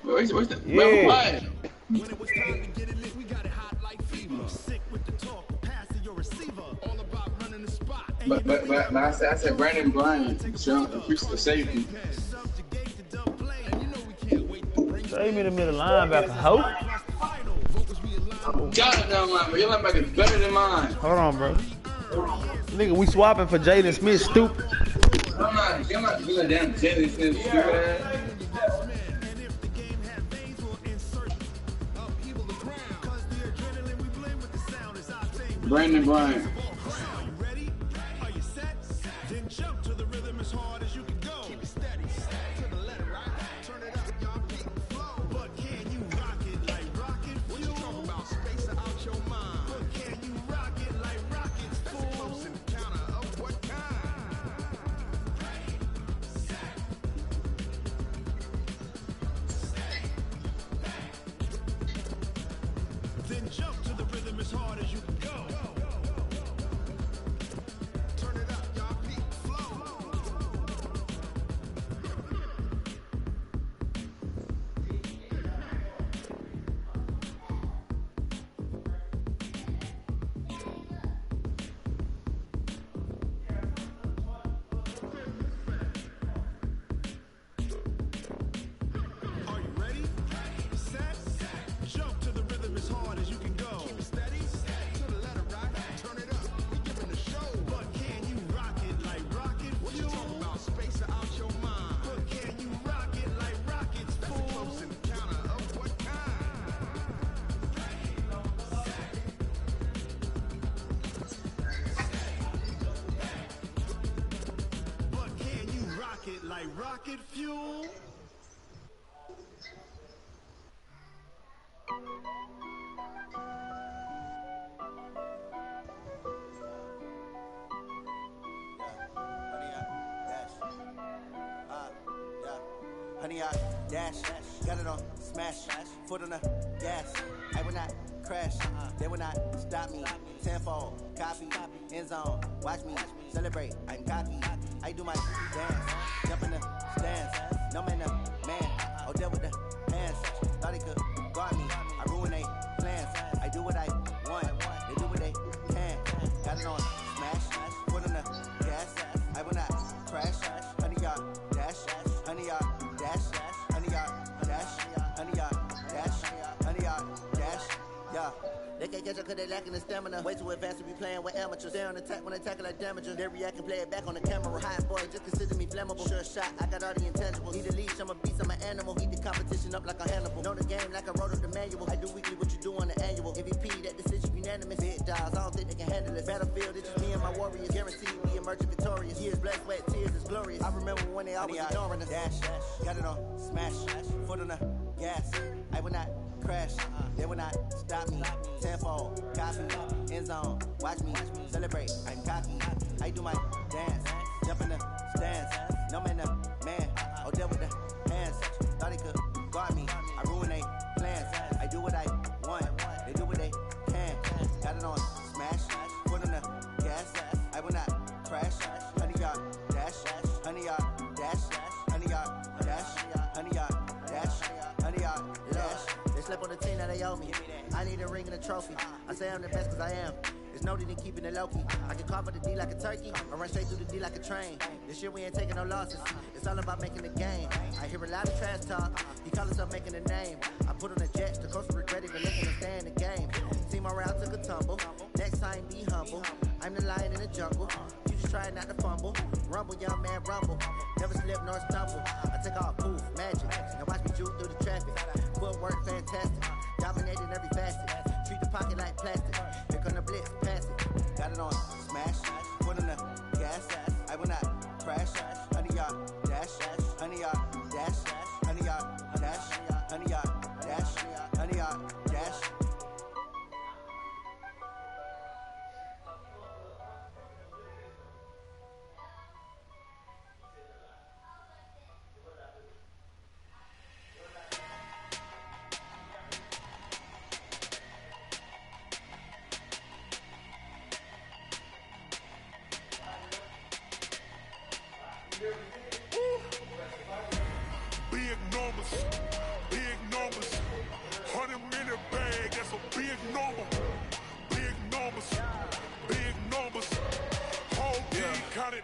Where's the? Yeah. Bro, what? When it was time to get it lit, we got it hot like fever. Sick with the talk, pass to your receiver. All about running the spot. But I said Brandon Bryant, the safety. Save me the middle linebacker, hoe. Goddamn linebacker, your linebacker is better than mine. Hold on, bro. Nigga, we swapping for Jaden Smith, stupid. I'm not doing damn Jaden Smith, stupid ass. Brandon Bryant. Ready? Are you set? Then jump to the rhythm as hard as you can go. Keep it steady. To the letter, right? Turn it up, y'all keep the flow. But can you rock it like rocket? What you talking about? Space out your mind. But can you rock it like rockets? That's a close encounter of what kind? Then jump to the rhythm as hard as you can go. Turn it up, y'all feet flow. Are you ready? Set. Jump to the rhythm as hard as you can go. Keep it steady. To the letter, right? Turn it up. We giving the show. But can you rock it like rocket? What you talking about? Space out your mind. But can you rock it like rockets? That's a close encounter of what kind? But can you rock it like rocket fuel? Honey, I dash, got it on smash, foot on the gas. I will not crash, they will not stop me. Tenfold, copy, end zone, watch me celebrate. I'm cocky, I do my dance, jump in the stands. No man, man, oh, deal with the hands. Thought he could guard me, I ruin they plans. I do what I want, they do what they can. Got it on smash, foot on the gas. I will not crash, honey, y'all dash, honey, y'all dash, honey, y'all dash, honey, y'all dash, honey, y'all dash, yeah. They can't catch up cause they lacking the stamina. Way too advanced to be playing with amateurs. Stay on attack when they tackle like damager. They react and play it back on the camera. Hot boy, just consider me flammable. Sure shot, I got all the intangibles. Need a leash, I'm a beast, I'm an animal. Heat the competition up like a Hannibal. Know the game like I wrote up the manual. I do weekly what you do on the annual. MVP, that decision unanimous. Big dogs, I don't think they can handle it. Battlefield, it's just me and my warriors. Guaranteed we emerging victorious. Years, blood, sweat, tears, it's glorious. I remember when they always ignoring us. Dash, got it on smash, foot on the gas. I will not crash, they will not stop me. Tenfold, copy, end zone, watch me celebrate. I'm cocky, I do my dance, jump in the stands. No man, man, oh, deal with the hands. Thought he could guard me, I ruin they plans. I do what I want, they do what they can. Got it on smash, foot on the gas. I will not crash, honey, y'all dash, honey, y'all dash, honey, y'all dash, honey, y'all dash, honey, y'all dash. They slept on the team that they owe me. I need a ring and a trophy. I say I'm the best cause I am. There's no need in keeping it low-key. I can carve for the D like a turkey, or run straight through the D like a train. This year we ain't taking no losses. It's all about making the game. I hear a lot of trash talk. He call himself making a name. I put on the jets, the coach will regret even looking to stay in the game. See my route took a tumble. Next time be humble. I'm the lion in the jungle. You just try not to fumble. Rumble, young man, rumble. Never slip nor stumble. I take off, poof, magic. Now watch me juke through the traffic. Footwork fantastic. Dominating every facet. Treat the pocket like plastic. Here come the blitz, pass it. Got it on smash, foot on the gas. I will not crash. Honey, y'all dash, honey, y'all dash, honey, y'all dash, honey, y'all dash, honey, y'all dash.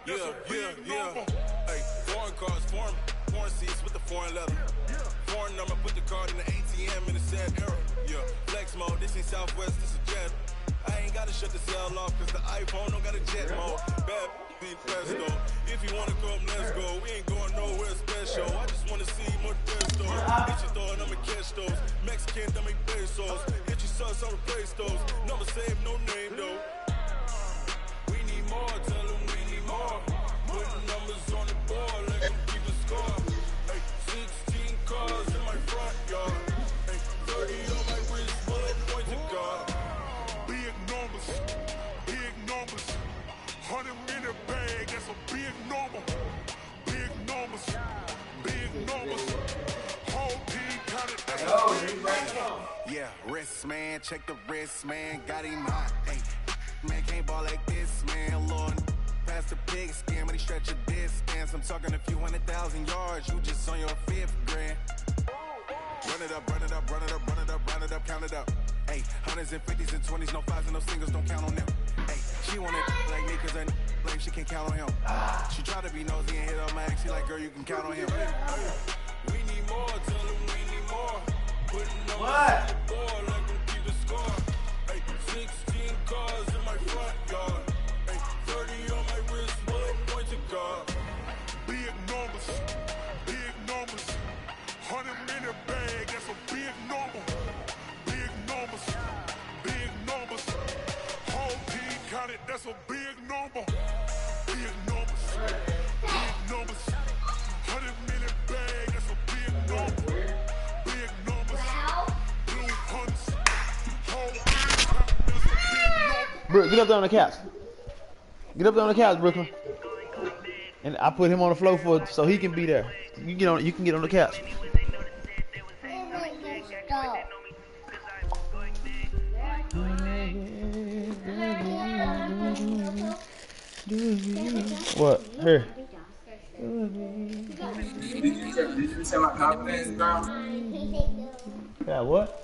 Yeah. Hey, foreign cars, foreign seats with the foreign leather. Foreign number, put the card in the ATM in the sad era. Yeah, flex mode, this ain't Southwest, this is jet. I ain't gotta shut the cell off, cause the iPhone don't got a jet mode. Bad be presto. If you wanna come, let's go. We ain't going nowhere special. I just wanna see more testo. Hit you throwing, I'ma catch those. Mexican, don't make pesos. Hit you sus, I'll replace those. Number save, no name though. We need more, tell them we need more. Putting numbers on the board, let them keep a score. Hey, 16 cars in my front yard. Hey, 30 on my wrist, bullet point to God. Big numbers, 100 in the bag, that's a big number. Big numbers, whole team counted, that's a big number. Yeah, wrist man, check the wrist man, got him hot, hey. Man can't ball like this, man, Lord. Past the pig skin, when he stretch a distance. I'm talking a few 100,000 yards, you just on your 5th grand. Run it up, count it up. Hey, hundreds and 50s and 20s, no 5s and no singles, don't count on them. Hey, she want it like me, cause her like she can't count on him. She try to be nosy and hit on my ex, she like, girl, you can count on him. We need more, tell them we need more. Putting numbers on the board, like them keep the score. Hey, 16 cars in my front yard. Hey, 30 on my wrist, bullet point to God. Big numbers, 100 in the bag, that's a big number. Big numbers, whole team counted, that's a big number. Big numbers, 100 in the bag, that's a big number. Big numbers, blue hunts, whole team counted, that's a big number. Brooke, get up there on the couch. Get up there on the couch, Brooklyn. And I put him on the floor for so he can be there. You can get on the couch. What? Here. Did you say my confidence, bro? Yeah, what?